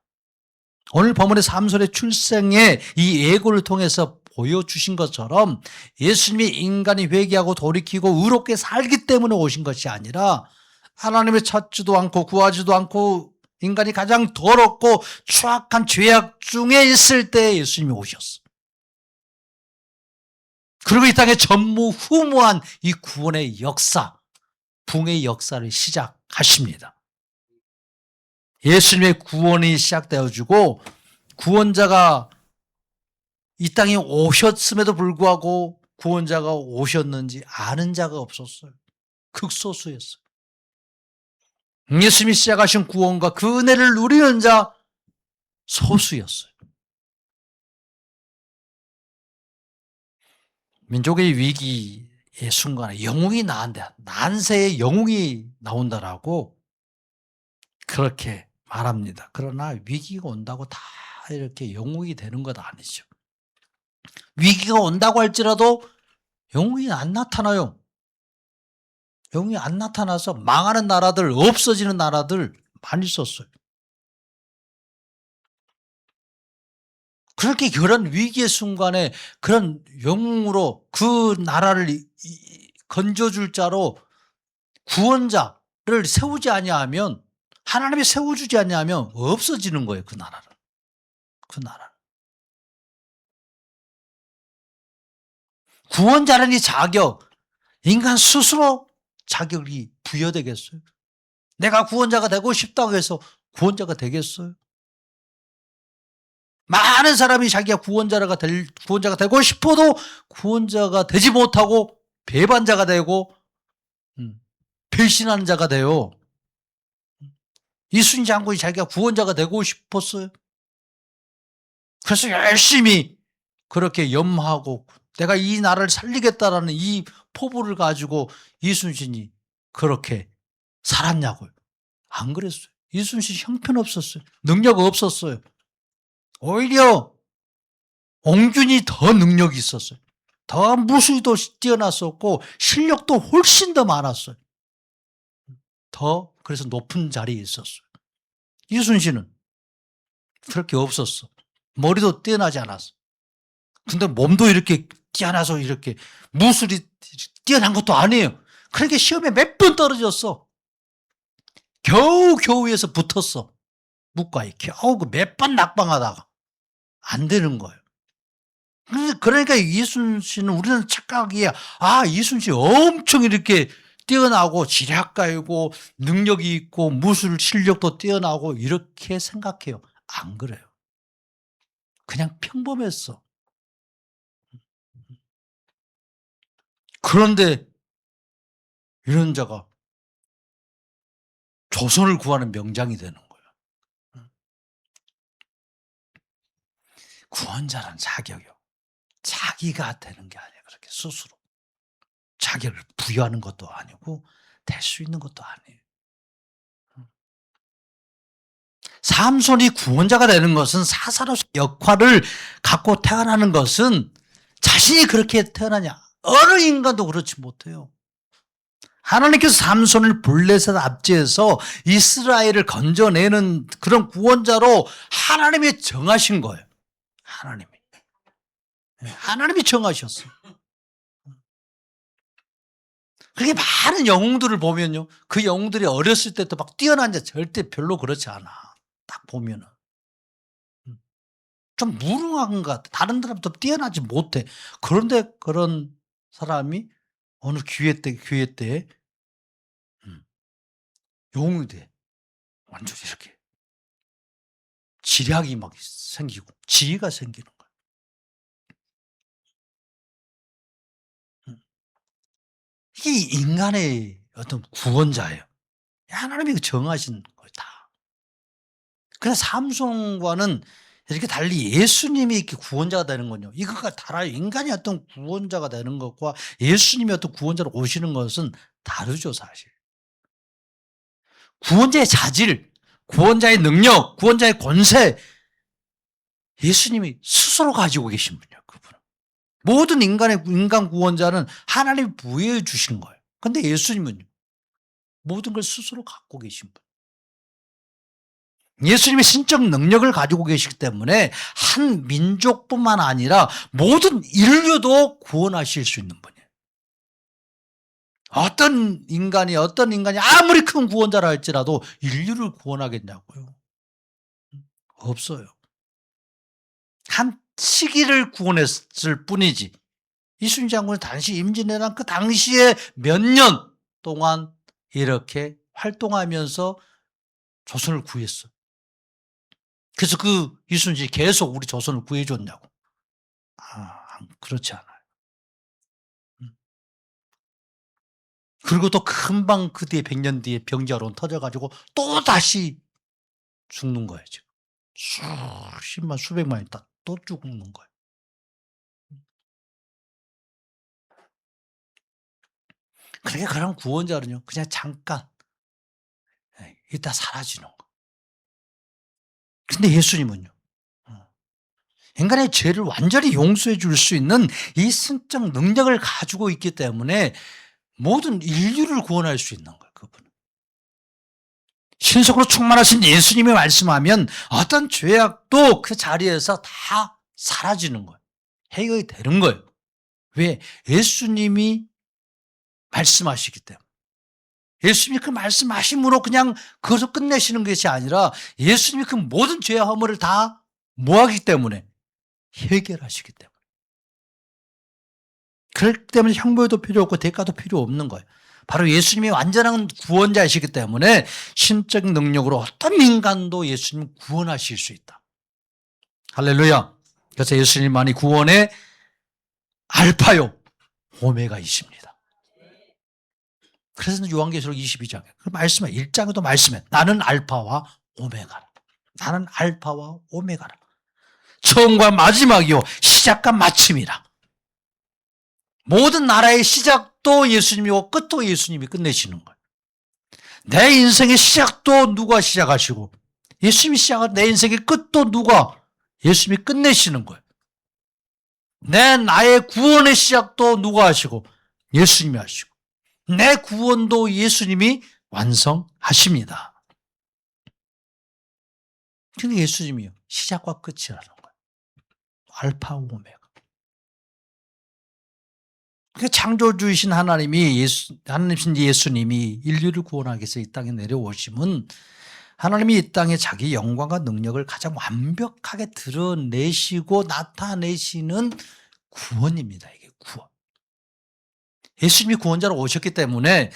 [SPEAKER 1] 오늘 본문의 삼손의 출생의 이 예고를 통해서 보여주신 것처럼 예수님이 인간이 회개하고 돌이키고 의롭게 살기 때문에 오신 것이 아니라 하나님을 찾지도 않고 구하지도 않고 인간이 가장 더럽고 추악한 죄악 중에 있을 때 예수님이 오셨어. 그리고 이 땅에 전무후무한 이 구원의 역사, 붕의 역사를 시작하십니다. 예수님의 구원이 시작되어지고 구원자가 이 땅에 오셨음에도 불구하고 구원자가 오셨는지 아는 자가 없었어요. 극소수였어요. 예수님이 시작하신 구원과 그 은혜를 누리는 자 소수였어요. 민족의 위기의 순간에 영웅이 나온다. 난세의 영웅이 나온다라고 그렇게 말합니다. 그러나 위기가 온다고 다 이렇게 영웅이 되는 것 아니죠. 위기가 온다고 할지라도 영웅이 안 나타나요. 영웅이 안 나타나서 망하는 나라들, 없어지는 나라들 많이 있었어요. 그렇게 그런 위기의 순간에 그런 영웅으로 그 나라를 건져줄 자로 구원자를 세우지 아니하면 하나님이 세워주지 아니하면 없어지는 거예요. 그 나라는. 그 나라는. 구원자라는 이 자격, 인간 스스로 자격이 부여되겠어요? 내가 구원자가 되고 싶다고 해서 구원자가 되겠어요? 많은 사람이 자기가 구원자가 되고 싶어도 구원자가 되지 못하고 배반자가 되고 배신하는 자가 돼요. 이순신 장군이 자기가 구원자가 되고 싶었어요. 그래서 열심히 그렇게 염하고 내가 이 나라를 살리겠다라는 이 포부를 가지고 이순신이 그렇게 살았냐고요. 안 그랬어요. 이순신 형편없었어요. 능력 없었어요. 오히려 옹균이 더 능력이 있었어요. 더 무술도 뛰어났었고 실력도 훨씬 더 많았어요. 더 그래서 높은 자리에 있었어요. 이순신은 그렇게 없었어. 머리도 뛰어나지 않았어. 근데 몸도 이렇게 뛰어나서 이렇게 무술이 뛰어난 것도 아니에요. 그러니까 시험에 몇 번 떨어졌어. 겨우에서 붙었어. 묵과에 겨우 몇 번 낙방하다가 안 되는 거예요. 그러니까 이순신은 우리는 착각이야. 아, 이순신 엄청 이렇게 뛰어나고 지략가이고 능력이 있고 무술 실력도 뛰어나고 이렇게 생각해요. 안 그래요. 그냥 평범했어. 그런데 이런 자가 조선을 구하는 명장이 되는 거예요. 구원자란 자격이요. 자기가 되는 게 아니에요. 그렇게 스스로. 자격을 부여하는 것도 아니고 될 수 있는 것도 아니에요. 삼손이 구원자가 되는 것은 사사로서 역할을 갖고 태어나는 것은 자신이 그렇게 태어나냐. 어느 인간도 그렇지 못해요. 하나님께서 삼손을 블레셋 압제에서 이스라엘을 건져내는 그런 구원자로 하나님이 정하신 거예요. 하나님이 정하셨어요. 그렇게 많은 영웅들을 보면요. 그 영웅들이 어렸을 때도 막 뛰어난 자 절대 별로 그렇지 않아. 딱 보면은. 좀 무능한 것 같아. 다른 사람도 뛰어나지 못해. 그런데 그런 사람이 어느 기회 때 영웅이 돼. 완전히 이렇게. 지략이 막 생기고 지혜가 생기는 거야. 이게 인간의 어떤 구원자예요. 하나님이 정하신 거다. 그래서 삼손과는 이렇게 달리 예수님이 이렇게 구원자가 되는 건요. 이거가 달라요. 인간이 어떤 구원자가 되는 것과 예수님이 어떤 구원자로 오시는 것은 다르죠, 사실. 구원자의 자질, 구원자의 능력, 구원자의 권세, 예수님이 스스로 가지고 계신 분이에요, 그분은. 모든 인간 구원자는 하나님이 부여해 주신 거예요. 근데 예수님은요, 모든 걸 스스로 갖고 계신 분. 예수님이 신적 능력을 가지고 계시기 때문에 한 민족뿐만 아니라 모든 인류도 구원하실 수 있는 분이에요. 어떤 인간이 아무리 큰 구원자라 할지라도 인류를 구원하겠냐고요. 없어요. 한 시기를 구원했을 뿐이지. 이순신 장군이 당시 임진왜란 그 당시에 몇 년 동안 이렇게 활동하면서 조선을 구했어. 그래서 그 이순신이 계속 우리 조선을 구해줬냐고. 그렇지 않아요. 그리고 또 금방 그 뒤에 100년 뒤에 병자론 터져가지고 또 다시 죽는 거예요, 지금. 수십만, 수백만이 또 죽는 거예요. 그러니까 그런 구원자는요, 그냥 잠깐, 이따 사라지는 거. 근데 예수님은요, 인간의 죄를 완전히 용서해 줄 수 있는 이 신적 능력을 가지고 있기 때문에 모든 인류를 구원할 수 있는 거예요, 그분은. 신속으로 충만하신 예수님이 말씀하면 어떤 죄악도 그 자리에서 다 사라지는 거예요. 해결이 되는 거예요. 왜? 예수님이 말씀하시기 때문에. 예수님이 그 말씀하심으로 그냥 그것을 끝내시는 것이 아니라 예수님이 그 모든 죄와 허물을 다 뭐하기 때문에? 해결하시기 때문에. 그렇기 때문에 형벌도 필요 없고 대가도 필요 없는 거예요. 바로 예수님이 완전한 구원자이시기 때문에 신적 능력으로 어떤 인간도 예수님 구원하실 수 있다. 할렐루야. 그래서 예수님만이 구원의 알파요 오메가이십니다. 그래서 요한계시록 22장에 그 말씀에 1장에도 말씀해 나는 알파와 오메가라. 나는 알파와 오메가라. 처음과 마지막이요 시작과 마침이라. 모든 나라의 시작도 예수님이고 끝도 예수님이 끝내시는 거예요. 내 인생의 시작도 누가 시작하시고 예수님이 시작한 내 인생의 끝도 누가 예수님이 끝내시는 거예요. 나의 구원의 시작도 누가 하시고? 예수님이 하시고. 내 구원도 예수님이 완성하십니다. 근데 예수님이요, 시작과 끝이라는 거예요. 알파 오메가. 그 창조주이신 하나님이신 예수님이 인류를 구원하기 위해서 이 땅에 내려오심은 하나님이 이 땅에 자기 영광과 능력을 가장 완벽하게 드러내시고 나타내시는 구원입니다. 이게 구원. 예수님이 구원자로 오셨기 때문에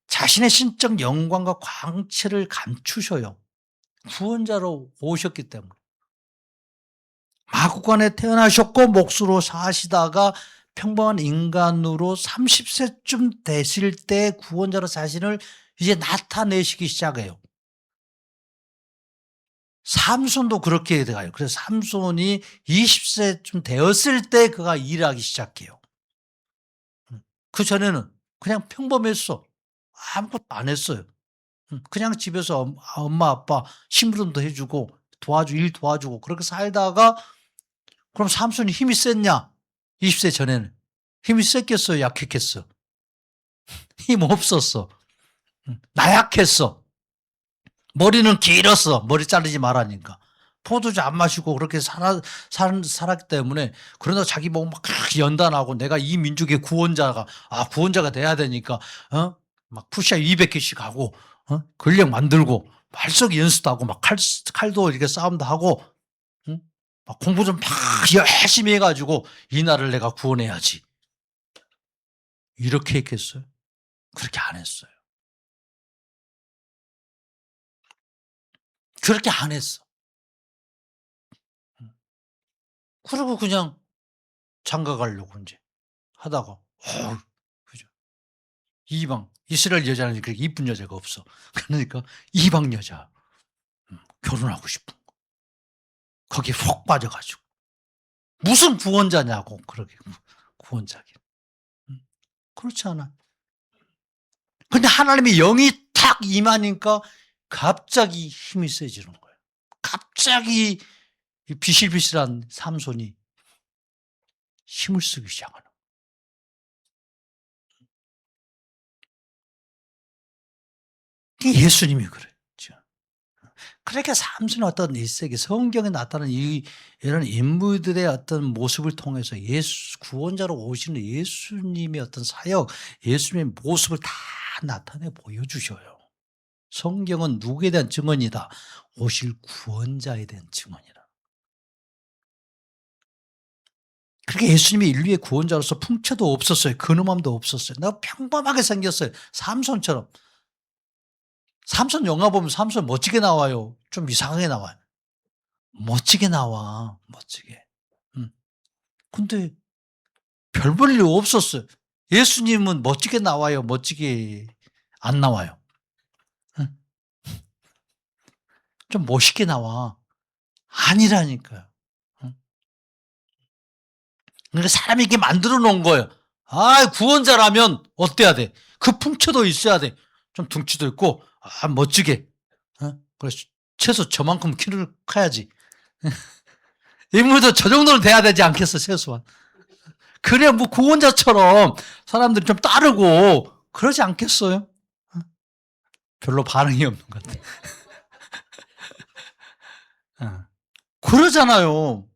[SPEAKER 1] 자신의 신적 영광과 광채를 감추셔요. 구원자로 오셨기 때문에. 마구간에 태어나셨고 목수로 사시다가 평범한 인간으로 30세쯤 되실 때 구원자로 자신을 이제 나타내시기 시작해요. 삼손도 그렇게 돼가요. 그래서 삼손이 20세쯤 되었을 때 그가 일하기 시작해요. 그 전에는 그냥 평범했어. 아무것도 안 했어요. 그냥 집에서 엄마 아빠 심부름도 해주고 일 도와주고 그렇게 살다가, 그럼 삼손이 힘이 셌냐? 20세 전에는 힘이 셌겠어요? 약했겠어? 힘 없었어. 나약했어. 머리는 길었어. 머리 자르지 말라니까. 포도주 안 마시고 그렇게 살았기 때문에. 그러다 자기 보고 막 연단하고 내가 이 민족의 구원자가 돼야 되니까 막 푸시업 200개씩 하고 근력 만들고 말쏘기 연습도 하고 막 칼도 이렇게 싸움도 하고 막 공부 좀 막 열심히 해가지고 이 나라를 내가 구원해야지. 이렇게 했겠어요? 그렇게 안 했어요. 그렇게 안 했어. 그리고 그냥 장가 가려고 이제 하다가, 그죠. 이스라엘 여자는 그렇게 이쁜 여자가 없어. 그러니까 이방 여자, 결혼하고 싶은 거. 거기에 푹 빠져가지고. 무슨 구원자냐고, 그러게. 구원자긴. 그렇지 않아. 근데 하나님의 영이 탁 임하니까 갑자기 힘이 세지는 거예요. 갑자기 비실비실한 삼손이 힘을 쓰기 시작하는 거예요. 예수님이 그랬죠. 그러니까 삼손의 어떤 일세계 성경에 나타나는 이런 인물들의 어떤 모습을 통해서 구원자로 오시는 예수님의 어떤 사역, 예수님의 모습을 다 나타내 보여주셔요. 성경은 누구에 대한 증언이다? 오실 구원자에 대한 증언이다. 그렇게 예수님이 인류의 구원자로서 풍채도 없었어요. 근엄함도 없었어요. 나 평범하게 생겼어요. 삼손처럼. 삼손 영화 보면 삼손 멋지게 나와요? 좀 이상하게 나와요? 멋지게 나와. 멋지게. 근데 별 볼 일 없었어요. 예수님은 멋지게 나와요? 멋지게 안 나와요? 좀 멋있게 나와. 아니라니까요. 그러니까 사람이 이렇게 만들어 놓은 거예요. 구원자라면 어때야 돼? 그 풍채도 있어야 돼. 좀 둥치도 있고, 멋지게. 그래서 최소 저만큼 키를 커야지. 인물도 저 정도는 돼야 되지 않겠어, 최소한. 그래, 뭐 구원자처럼 사람들이 좀 따르고 그러지 않겠어요? 별로 반응이 없는 것 같아. 그러잖아요.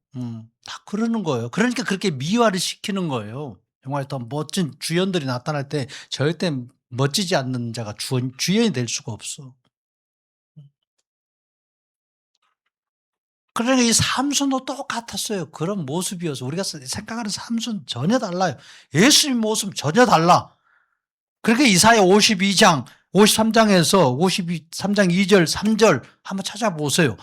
[SPEAKER 1] 다 그러는 거예요. 그러니까 그렇게 미화를 시키는 거예요. 영화에 더 멋진 주연들이 나타날 때 절대 멋지지 않는 자가 주연이 될 수가 없어. 그러니까 이 삼손도 똑같았어요. 그런 모습이어서 우리가 생각하는 삼손 전혀 달라요. 예수님 모습 전혀 달라. 그러니까 이사야 52장 53장에서 53장 2절 3절 한번 찾아보세요.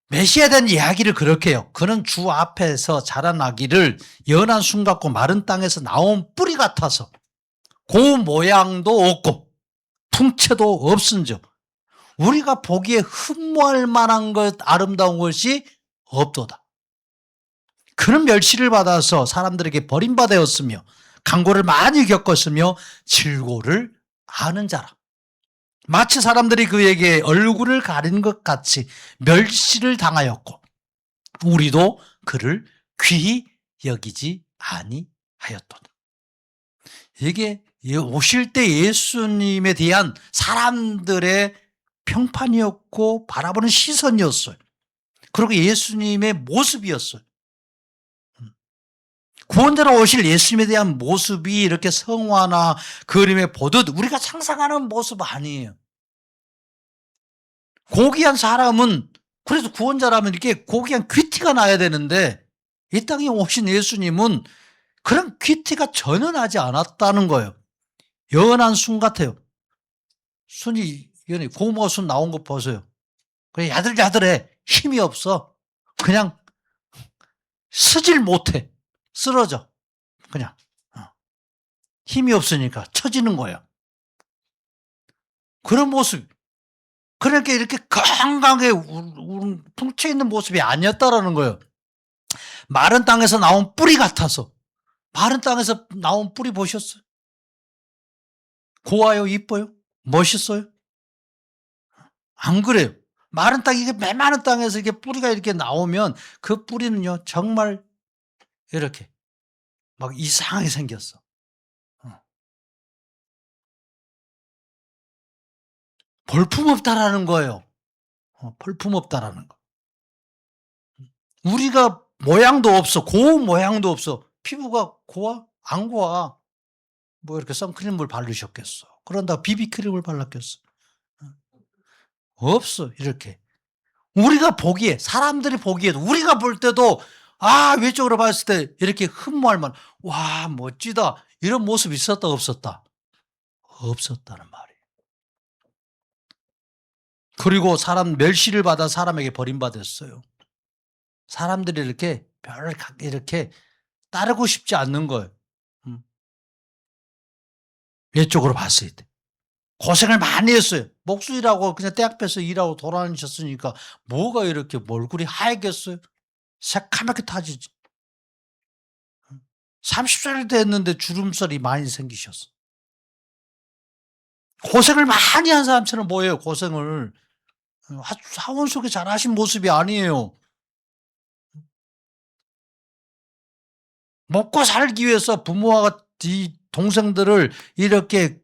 [SPEAKER 1] 메시아에 대한 이야기를 그렇게 해요. 그는 주 앞에서 자라나기를 연한 순 같고 마른 땅에서 나온 뿌리 같아서 고운 모양도 없고 풍채도 없은즉 우리가 보기에 흠모할 만한 것 아름다운 것이 없도다. 그는 멸시를 받아서 사람들에게 버림받았으며 강고를 많이 겪었으며 질고를 아는 자라. 마치 사람들이 그에게 얼굴을 가린 것 같이 멸시를 당하였고 우리도 그를 귀히 여기지 아니하였도다. 이게 오실 때 예수님에 대한 사람들의 평판이었고 바라보는 시선이었어요. 그리고 예수님의 모습이었어요. 구원자로 오실 예수님에 대한 모습이 이렇게 성화나 그림에 보듯 우리가 상상하는 모습 아니에요. 고귀한 사람은 그래도 구원자라면 이렇게 고귀한 귀티가 나야 되는데 이 땅에 오신 예수님은 그런 귀티가 전혀 나지 않았다는 거예요. 연한 순 같아요. 순이 고무가 순 나온 거 보세요. 그냥 야들야들해. 힘이 없어. 그냥 쓰질 못해. 쓰러져. 그냥 힘이 없으니까 처지는 거예요. 그런 모습. 그러니까 이렇게 건강하게 풍채있는 모습이 아니었다라는 거예요. 마른 땅에서 나온 뿌리 같아서. 마른 땅에서 나온 뿌리 보셨어요? 고와요? 이뻐요? 멋있어요? 안 그래요. 마른 땅, 이게 메마른 땅에서 이게 뿌리가 이렇게 나오면 그 뿌리는요, 정말 이렇게 막 이상하게 생겼어. 볼품없다라는 거예요. 볼품없다라는 거. 우리가 모양도 없어. 고운 모양도 없어. 피부가 고와? 안 고와. 뭐 이렇게 선크림을 바르셨겠어. 그런다 비비크림을 발랐겠어. 없어. 이렇게. 우리가 보기에, 사람들이 보기에도, 우리가 볼 때도, 외적으로 봤을 때 이렇게 흠모할 만, 와, 멋지다. 이런 모습이 있었다, 없었다? 없었다는 말이에요. 그리고 사람 멸시를 받아 사람에게 버림받았어요. 사람들이 이렇게 따르고 싶지 않는 거예요. 외적으로 봤을 때. 고생을 많이 했어요. 목수일하고 그냥 떼 앞에서 일하고 돌아다니셨으니까 뭐가 이렇게 얼굴이 하얗겠어요? 새카맣게 타지지. 30살이 됐는데 주름살이 많이 생기셨어. 고생을 많이 한 사람처럼 보여요, 고생을. 사원 속에 잘하신 모습이 아니에요. 먹고 살기 위해서 부모와 이 동생들을 이렇게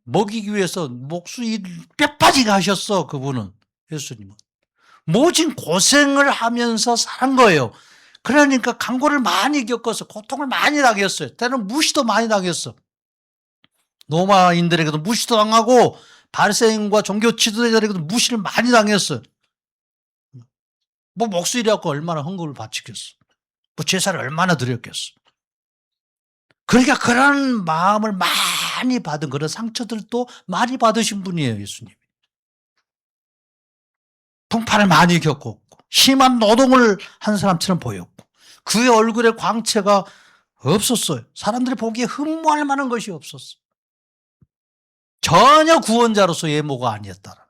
[SPEAKER 1] 먹이기 위해서 목수일 뼈 빠지게 하셨어, 그분은. 예수님은. 모진 고생을 하면서 산 거예요. 그러니까 강고를 많이 겪어서 고통을 많이 당했어요. 때는 무시도 많이 당했어. 로마인들에게도 무시도 당하고 바리새인과 종교 지도자들에게도 무시를 많이 당했어요. 뭐 목수일이라고 얼마나 헌금을 바치겠어. 뭐 제사를 얼마나 드렸겠어. 그러니까 그런 마음을 많이 받은 그런 상처들도 많이 받으신 분이에요, 예수님. 풍파를 많이 겪었고 심한 노동을 한 사람처럼 보였고 그의 얼굴에 광채가 없었어요. 사람들이 보기에 흠모할 만한 것이 없었어요. 전혀 구원자로서 예모가 아니었다.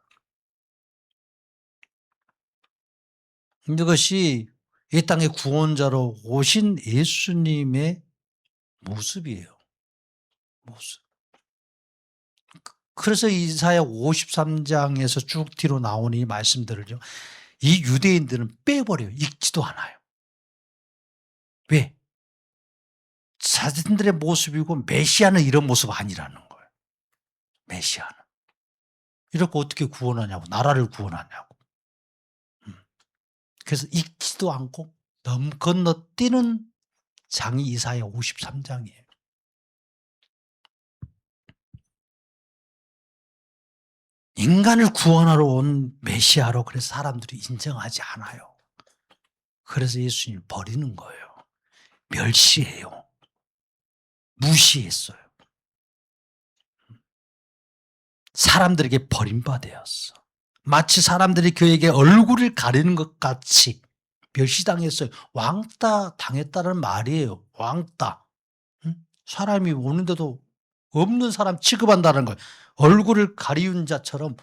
[SPEAKER 1] 이것이 이 땅의 구원자로 오신 예수님의 모습이에요. 모습. 그래서 이사야 53장에서 쭉 뒤로 나오는 이 말씀들을요. 이 유대인들은 빼버려요. 읽지도 않아요. 왜? 자신들의 모습이고 메시아는 이런 모습 아니라는 거예요. 메시아는. 이렇게 어떻게 구원하냐고. 나라를 구원하냐고. 그래서 읽지도 않고 건너뛰는 장이 이사야 53장이에요. 인간을 구원하러 온 메시아로 그래서 사람들이 인정하지 않아요. 그래서 예수님을 버리는 거예요. 멸시해요. 무시했어요. 사람들에게 버림받았어. 마치 사람들이 그에게 얼굴을 가리는 것 같이 멸시당했어요. 왕따 당했다는 말이에요. 왕따. 사람이 오는데도 없는 사람 취급한다는 거예요. 얼굴을 가리운 자처럼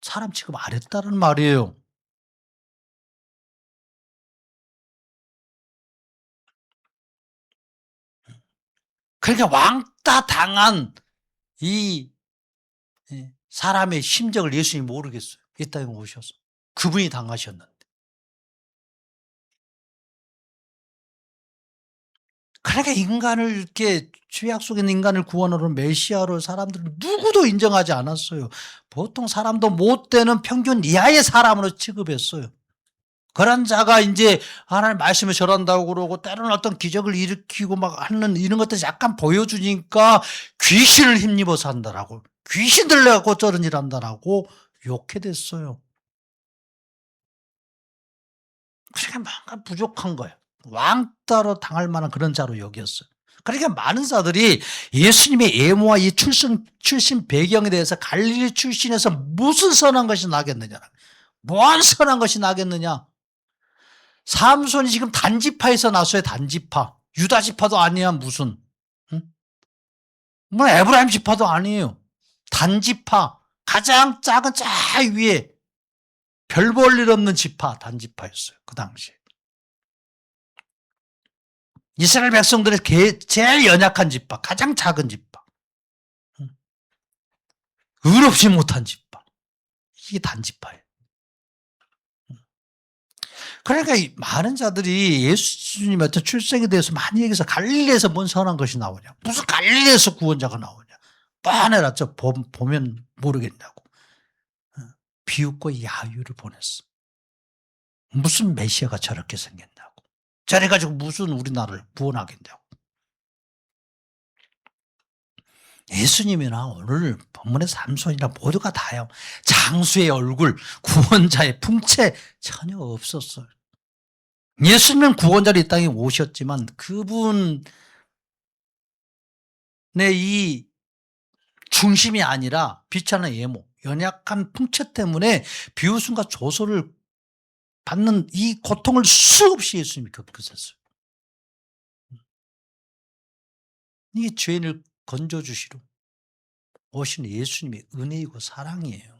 [SPEAKER 1] 사람 취급 안 했다는 말이에요. 그러니까 왕따 당한 이 사람의 심정을 예수님이 모르겠어요. 이 땅에 오셔서. 그분이 당하셨는데. 그러니까 인간을 이렇게 죄악 속에 있는 인간을 구원하러 메시아로 사람들은 누구도 인정하지 않았어요. 보통 사람도 못 되는 평균 이하의 사람으로 취급했어요. 그런 자가 이제 하나님 말씀을 절한다고 그러고 때로는 어떤 기적을 일으키고 막 하는 이런 것들이 약간 보여주니까 귀신을 힘입어서 한다라고, 귀신들 내갖고 저런 일 한다라고 욕해 됐어요. 그러니까 뭔가 부족한 거예요. 왕따로 당할 만한 그런 자로 여겼어요. 그러니까 많은 자들이 예수님의 예모와 이 출신 배경에 대해서 갈릴리 출신에서 무슨 선한 것이 나겠느냐, 뭔 선한 것이 나겠느냐. 삼손이 지금 단지파에서 났어요. 단지파. 유다 지파도 아니야. 무슨, 응? 뭐 에브라임 지파도 아니에요. 단지파, 가장 작은 쫙 위에 별 볼 일 없는 지파, 단지파였어요. 그 당시에. 이스라엘 백성들의 제일 연약한 지파, 가장 작은 지파, 의롭지 못한 지파, 이게 단지파예요. 그러니까 많은 자들이 예수님의 어떤 출생에 대해서 많이 얘기해서 갈릴리에서 뭔 선한 것이 나오냐, 무슨 갈릴리에서 구원자가 나오냐, 뻔해라. 저 보면 모르겠냐고. 비웃고 야유를 보냈어. 무슨 메시아가 저렇게 생겼냐고, 저래가지고 무슨 우리나라를 구원하겠냐고. 예수님이나 오늘 본문의 삼손이나 모두가 다요, 장수의 얼굴, 구원자의 풍채 전혀 없었어요. 예수님은 구원자로 이 땅에 오셨지만 그분의 이 중심이 아니라 비천한 예모, 연약한 풍채 때문에 비웃음과 조소를 받는 이 고통을 수없이 예수님이 겪으셨어요. 이게 죄인을 건져주시러 오신 예수님의 은혜이고 사랑이에요.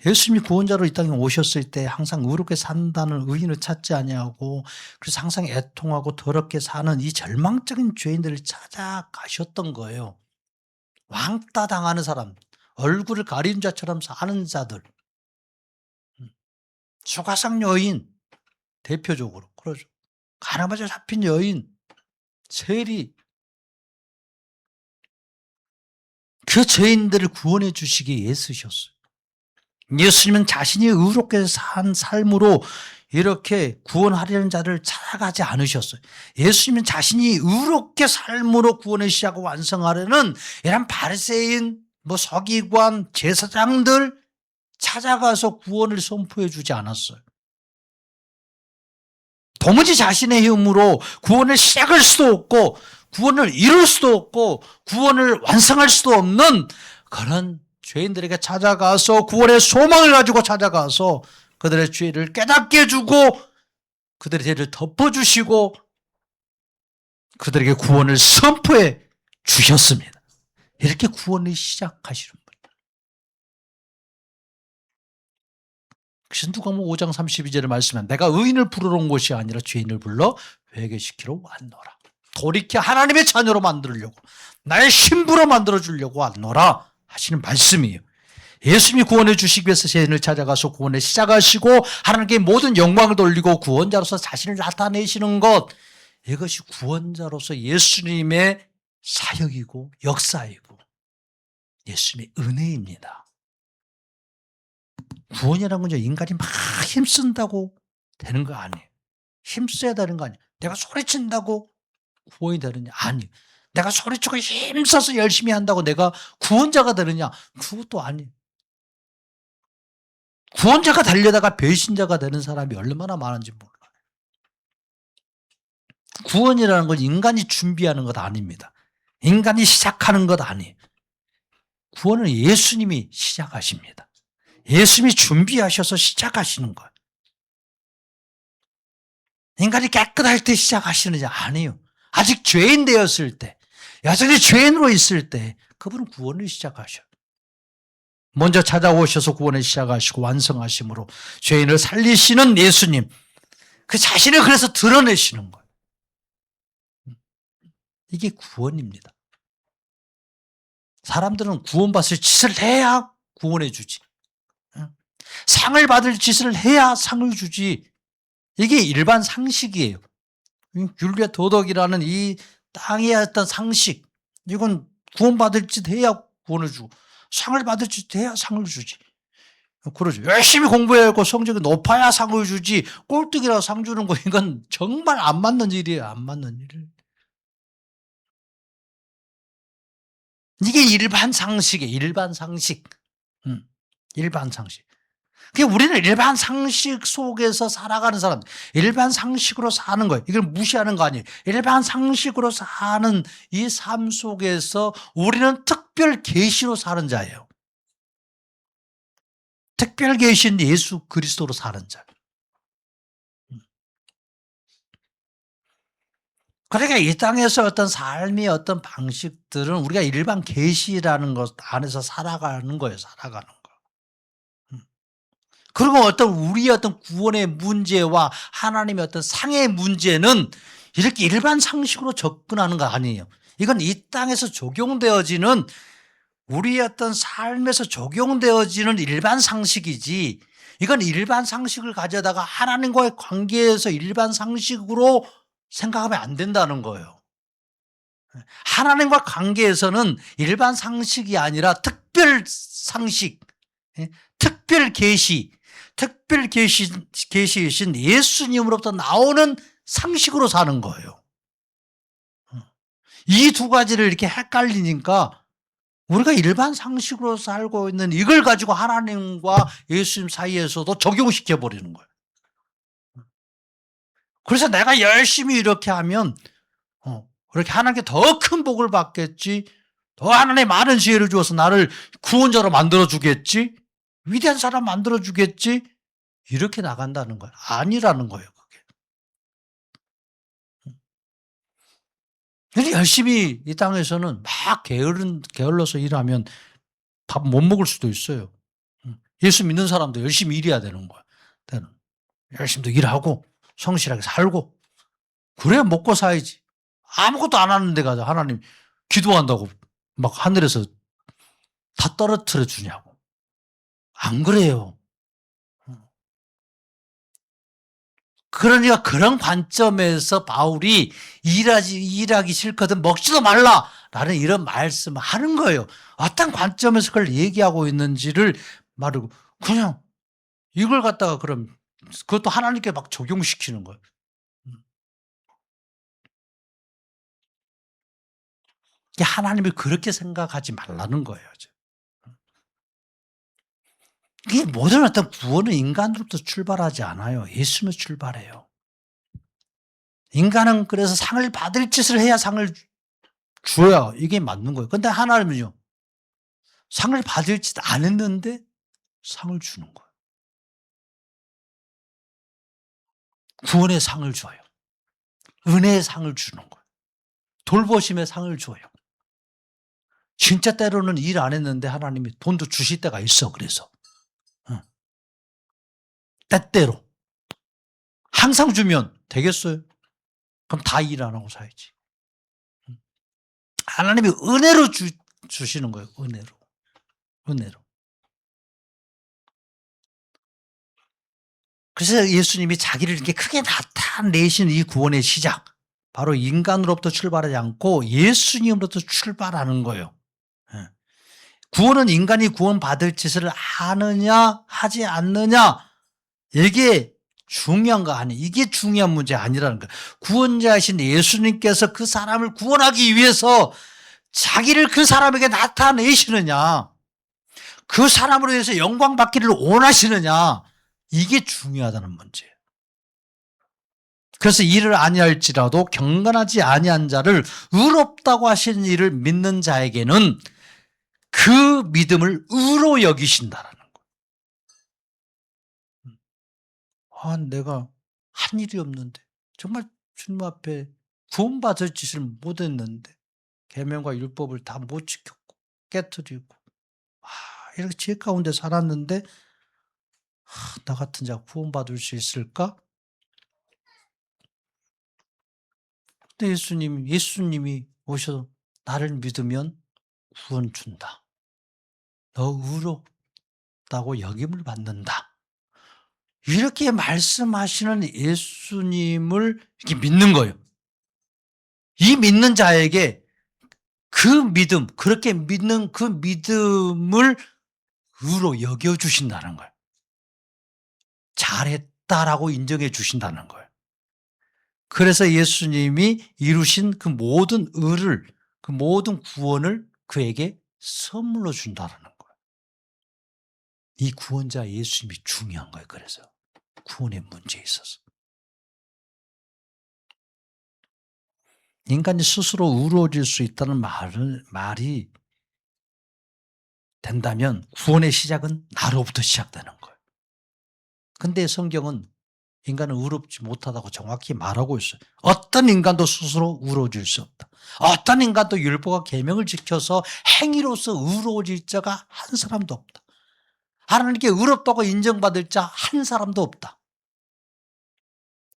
[SPEAKER 1] 예수님이 구원자로 이 땅에 오셨을 때 항상 의롭게 산다는 의인을 찾지 아니하고, 그래서 항상 애통하고 더럽게 사는 이 절망적인 죄인들을 찾아가셨던 거예요. 왕따 당하는 사람, 얼굴을 가린 자처럼 사는 자들, 수가상 여인 대표적으로 그러죠. 가나마저 잡힌 여인, 세리, 그 죄인들을 구원해 주시기에 애쓰셨어요. 예수님은 자신이 의롭게 산 삶으로 이렇게 구원하려는 자를 찾아가지 않으셨어요. 예수님은 자신이 의롭게 삶으로 구원을 시작하고 완성하려는 이런 바리새인, 서기관, 제사장들 찾아가서 구원을 선포해 주지 않았어요. 도무지 자신의 힘으로 구원을 시작할 수도 없고 구원을 이룰 수도 없고 구원을 완성할 수도 없는 그런 죄인들에게 찾아가서 구원의 소망을 가지고 찾아가서 그들의 죄를 깨닫게 해주고 그들의 죄를 덮어주시고 그들에게 구원을 선포해 주셨습니다. 이렇게 구원을 시작하시는 분입니다. 그래서 누가복음 5장 32절에 말씀하면 내가 의인을 부르러 온 것이 아니라 죄인을 불러 회개시키러 왔노라. 돌이켜 하나님의 자녀로 만들려고, 나의 신부로 만들어주려고 왔노라 하시는 말씀이에요. 예수님이 구원해 주시기 위해서 죄인을 찾아가서 구원을 시작하시고 하나님께 모든 영광을 돌리고 구원자로서 자신을 나타내시는 것, 이것이 구원자로서 예수님의 사역이고 역사이고 예수님의 은혜입니다. 구원이라는 건 인간이 막 힘쓴다고 되는 거 아니에요. 힘써야 되는 거 아니에요. 내가 소리친다고 구원이 되느냐? 아니에요. 내가 소리치고 힘써서 열심히 한다고 내가 구원자가 되느냐? 그것도 아니에요. 구원자가 되려다가 배신자가 되는 사람이 얼마나 많은지 몰라요. 구원이라는 건 인간이 준비하는 것 아닙니다. 인간이 시작하는 것 아니에요. 구원은 예수님이 시작하십니다. 예수님이 준비하셔서 시작하시는 거예요. 인간이 깨끗할 때 시작하시느냐? 아니에요. 아직 죄인 되었을 때, 여전히 죄인으로 있을 때 그분은 구원을 시작하셔요. 먼저 찾아오셔서 구원을 시작하시고 완성하심으로 죄인을 살리시는 예수님, 그 자신을 그래서 드러내시는 거예요. 이게 구원입니다. 사람들은 구원받을 짓을 해야 구원해 주지, 상을 받을 짓을 해야 상을 주지, 이게 일반 상식이에요. 윤리와 도덕이라는 이 땅의 어떤 상식, 이건 구원받을 짓 해야 구원을 주고 상을 받을 짓 해야 상을 주지. 그러죠. 열심히 공부해야 하고 성적이 높아야 상을 주지, 꼴등이라고 상 주는 거, 이건 정말 안 맞는 일이에요. 안 맞는 일. 이게 일반 상식이에요. 일반 상식. 일반 상식. 그러니까 우리는 일반 상식 속에서 살아가는 사람, 일반 상식으로 사는 거예요. 이걸 무시하는 거 아니에요. 일반 상식으로 사는 이 삶 속에서 우리는 특별 계시로 사는 자예요. 특별 계신 예수 그리스도로 사는 자. 그러니까 이 땅에서 어떤 삶의 어떤 방식들은 우리가 일반 계시라는 것 안에서 살아가는 거예요. 살아가는 거. 그리고 어떤 우리의 어떤 구원의 문제와 하나님의 어떤 상의 문제는 이렇게 일반 상식으로 접근하는 거 아니에요. 이건 이 땅에서 적용되어지는, 우리의 어떤 삶에서 적용되어지는 일반 상식이지, 이건 일반 상식을 가져다가 하나님과의 관계에서 일반 상식으로 생각하면 안 된다는 거예요. 하나님과 관계에서는 일반 상식이 아니라 특별 상식, 특별 계시, 특별 계시이신 예수님으로부터 나오는 상식으로 사는 거예요. 이 두 가지를 이렇게 헷갈리니까 우리가 일반 상식으로 살고 있는 이걸 가지고 하나님과 예수님 사이에서도 적용시켜 버리는 거예요. 그래서 내가 열심히 이렇게 하면 그렇게 하나님께 더 큰 복을 받겠지, 더 하나님의 많은 지혜를 주어서 나를 구원자로 만들어 주겠지, 위대한 사람 만들어 주겠지, 이렇게 나간다는 거예요. 아니라는 거예요, 그게. 그래서 열심히 이 땅에서는 막 게을러서 일하면 밥 못 먹을 수도 있어요. 예수 믿는 사람도 열심히 일해야 되는 거야. 때는 열심히 또 일하고 성실하게 살고 그래야 먹고 살지. 아무것도 안 하는 데 가서 하나님 기도한다고 막 하늘에서 다 떨어뜨려 주냐고. 안 그래요. 그러니까 그런 관점에서 바울이 일하기 싫거든 먹지도 말라라는 이런 말씀을 하는 거예요. 어떤 관점에서 그걸 얘기하고 있는지를 말하고 그냥 이걸 갖다가 그럼 그것도 하나님께 막 적용시키는 거예요. 하나님이 그렇게 생각하지 말라는 거예요. 이 모든 어떤 구원은 인간으로부터 출발하지 않아요. 예수님에서 출발해요. 인간은 그래서 상을 받을 짓을 해야 상을 줘야 이게 맞는 거예요. 근데 하나님은요, 상을 받을 짓 안 했는데 상을 주는 거예요. 구원의 상을 줘요. 은혜의 상을 주는 거예요. 돌보심의 상을 줘요. 진짜 때로는 일 안 했는데 하나님이 돈도 주실 때가 있어. 그래서 때때로 항상 주면 되겠어요? 그럼 다 일 안 하고 살지. 하나님이 은혜로 주시는 거예요. 은혜로. 그래서 예수님이 자기를 이렇게 크게 나타내신 이 구원의 시작, 바로 인간으로부터 출발하지 않고 예수님으로부터 출발하는 거예요. 예. 구원은 인간이 구원받을 짓을 하느냐 하지 않느냐, 이게 중요한 거 아니에요. 이게 중요한 문제 아니라는 거예요. 구원자이신 예수님께서 그 사람을 구원하기 위해서 자기를 그 사람에게 나타내시느냐, 그 사람으로 인해서 영광 받기를 원하시느냐, 이게 중요하다는 문제예요. 그래서 이를 아니할지라도 경건하지 아니한 자를 의롭다고 하시는 이를 믿는 자에게는 그 믿음을 의로 여기신다라는 거예요. 내가 한 일이 없는데, 정말 주님 앞에 구원받을 짓을 못했는데, 계명과 율법을 다 못 지켰고 깨뜨리고 이렇게 죄 가운데 살았는데 나 같은 자가 구원받을 수 있을까? 근데 예수님이 오셔서 나를 믿으면 구원 준다. 너 의롭다고 여김을 받는다. 이렇게 말씀하시는 예수님을 이렇게 믿는 거예요. 이 믿는 자에게 그 믿음, 그렇게 믿는 그 믿음을 의로 여겨주신다는 거예요. 잘했다라고 인정해 주신다는 거예요. 그래서 예수님이 이루신 그 모든 의를, 그 모든 구원을 그에게 선물로 준다는 거예요. 이 구원자 예수님이 중요한 거예요. 그래서 구원의 문제에 있어서. 인간이 스스로 의로워질 수 있다는 말이 된다면 구원의 시작은 나로부터 시작되는 거예요. 근데 성경은 인간은 의롭지 못하다고 정확히 말하고 있어요. 어떤 인간도 스스로 의로워질 수 없다. 어떤 인간도 율법과 계명을 지켜서 행위로서 의로워질 자가 한 사람도 없다. 하나님께 의롭다고 인정받을 자 한 사람도 없다.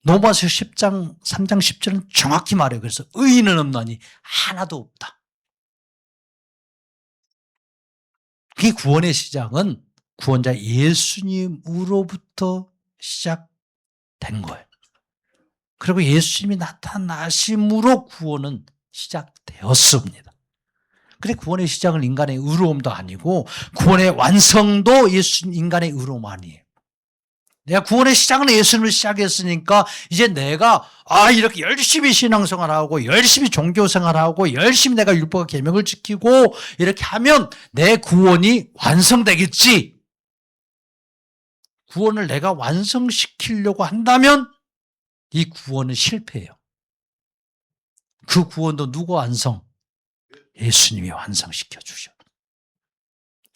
[SPEAKER 1] 로마서 10장 3장 10절은 정확히 말해요. 그래서 의인은 없나니 하나도 없다. 이 구원의 시작은 구원자 예수님으로부터 시작된 거예요. 그리고 예수님이 나타나심으로 구원은 시작되었습니다. 그래 구원의 시작은 인간의 의로움도 아니고 구원의 완성도 인간의 의로움 아니에요. 내가 구원의 시작은 예수님을 시작했으니까 이제 내가 이렇게 열심히 신앙생활하고 열심히 종교생활하고 열심히 내가 율법과 계명을 지키고 이렇게 하면 내 구원이 완성되겠지. 구원을 내가 완성시키려고 한다면 이 구원은 실패예요. 그 구원도 누가 완성? 예수님이 완성시켜 주셔.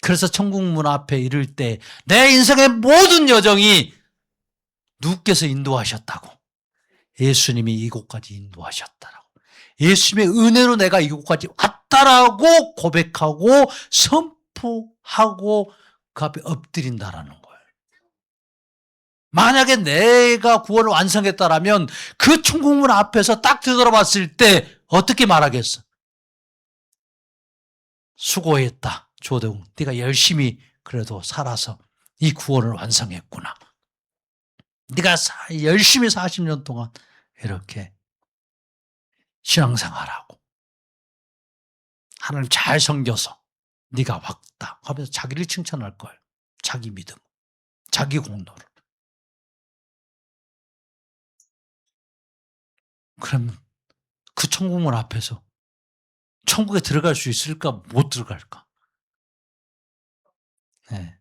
[SPEAKER 1] 그래서 천국 문 앞에 이를 때 내 인생의 모든 여정이 누구께서 인도하셨다고? 예수님이 이곳까지 인도하셨다라고. 예수님의 은혜로 내가 이곳까지 왔다라고 고백하고 선포하고 그 앞에 엎드린다라는 거예요. 만약에 내가 구원을 완성했다라면 그 천국 문 앞에서 딱 뒤돌아봤을 때 어떻게 말하겠어? 수고했다. 조대웅, 네가 열심히 그래도 살아서 이 구원을 완성했구나. 네가 열심히 40년 동안 이렇게 신앙생활하고 하나님 잘 섬겨서 네가 왔다 하면서 자기를 칭찬할 거예요. 자기 믿음, 자기 공로를. 그럼 그 천국문 앞에서 천국에 들어갈 수 있을까? 못 들어갈까? 네.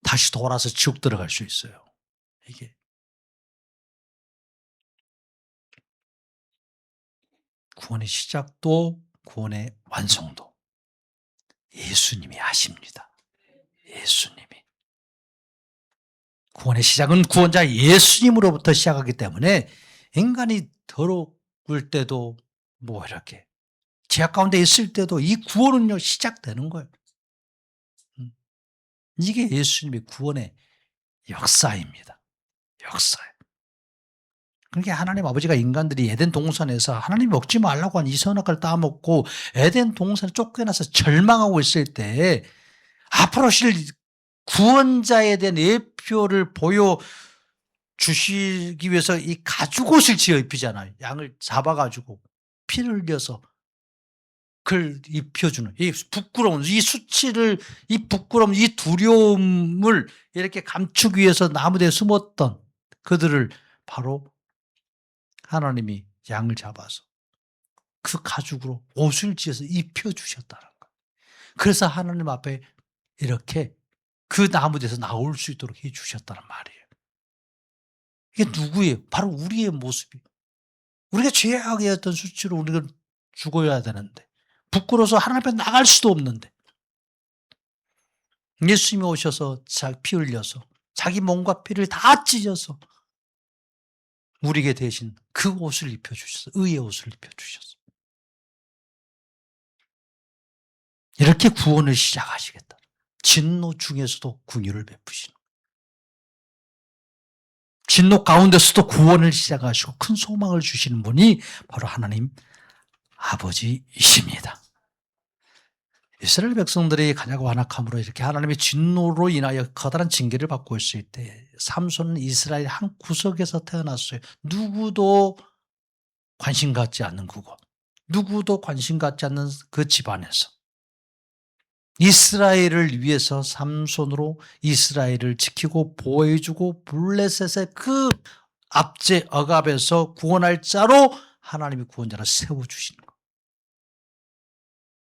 [SPEAKER 1] 다시 돌아서 지옥 들어갈 수 있어요. 이게 구원의 시작도 구원의 완성도 예수님이 하십니다. 예수님이. 구원의 시작은 구원자 예수님으로부터 시작하기 때문에 인간이 더러울 때도 뭐 이렇게 죄악 가운데 있을 때도 이 구원은요 시작되는 거예요. 이게 예수님의 구원의 역사입니다. 역사예요. 그러니까 하나님 아버지가 인간들이 에덴 동산에서 하나님 먹지 말라고 한 이 선악과를 따먹고 에덴 동산에 쫓겨나서 절망하고 있을 때 앞으로 오실 구원자에 대한 예표를 보여주시기 위해서 이 가죽옷을 지어 입히잖아요. 양을 잡아가지고 피를 흘려서 그걸 입혀주는 이 부끄러움, 이 수치를, 이 부끄러움, 이 두려움을 이렇게 감추기 위해서 나무대에 숨었던 그들을 바로 하나님이 양을 잡아서 그 가죽으로 옷을 지어서 입혀주셨다는 거예요. 그래서 하나님 앞에 이렇게 그 나무대에서 나올 수 있도록 해주셨다는 말이에요. 이게 누구예요? 바로 우리의 모습이에요. 우리가 죄악이었던 수치로 우리가 죽어야 되는데 부끄러워서 하나님 앞에 나갈 수도 없는데 예수님이 오셔서 피 흘려서 자기 몸과 피를 다 찢어서 우리에게 대신 그 옷을 입혀주셨어요. 의의 옷을 입혀주셨어요. 이렇게 구원을 시작하시겠다. 진노 중에서도 긍휼을 베푸시는 진노 가운데서도 구원을 시작하시고 큰 소망을 주시는 분이 바로 하나님 아버지이십니다. 이스라엘 백성들이 가냐고 완악함으로 이렇게 하나님의 진노로 인하여 커다란 징계를 받고 있을 때 삼손은 이스라엘 한 구석에서 태어났어요. 누구도 관심 갖지 않는 그곳, 누구도 관심 갖지 않는 그 집안에서 이스라엘을 위해서 삼손으로 이스라엘을 지키고 보호해주고 블레셋의 그 압제 억압에서 구원할 자로 하나님이 구원자를 세워주시는 거예요.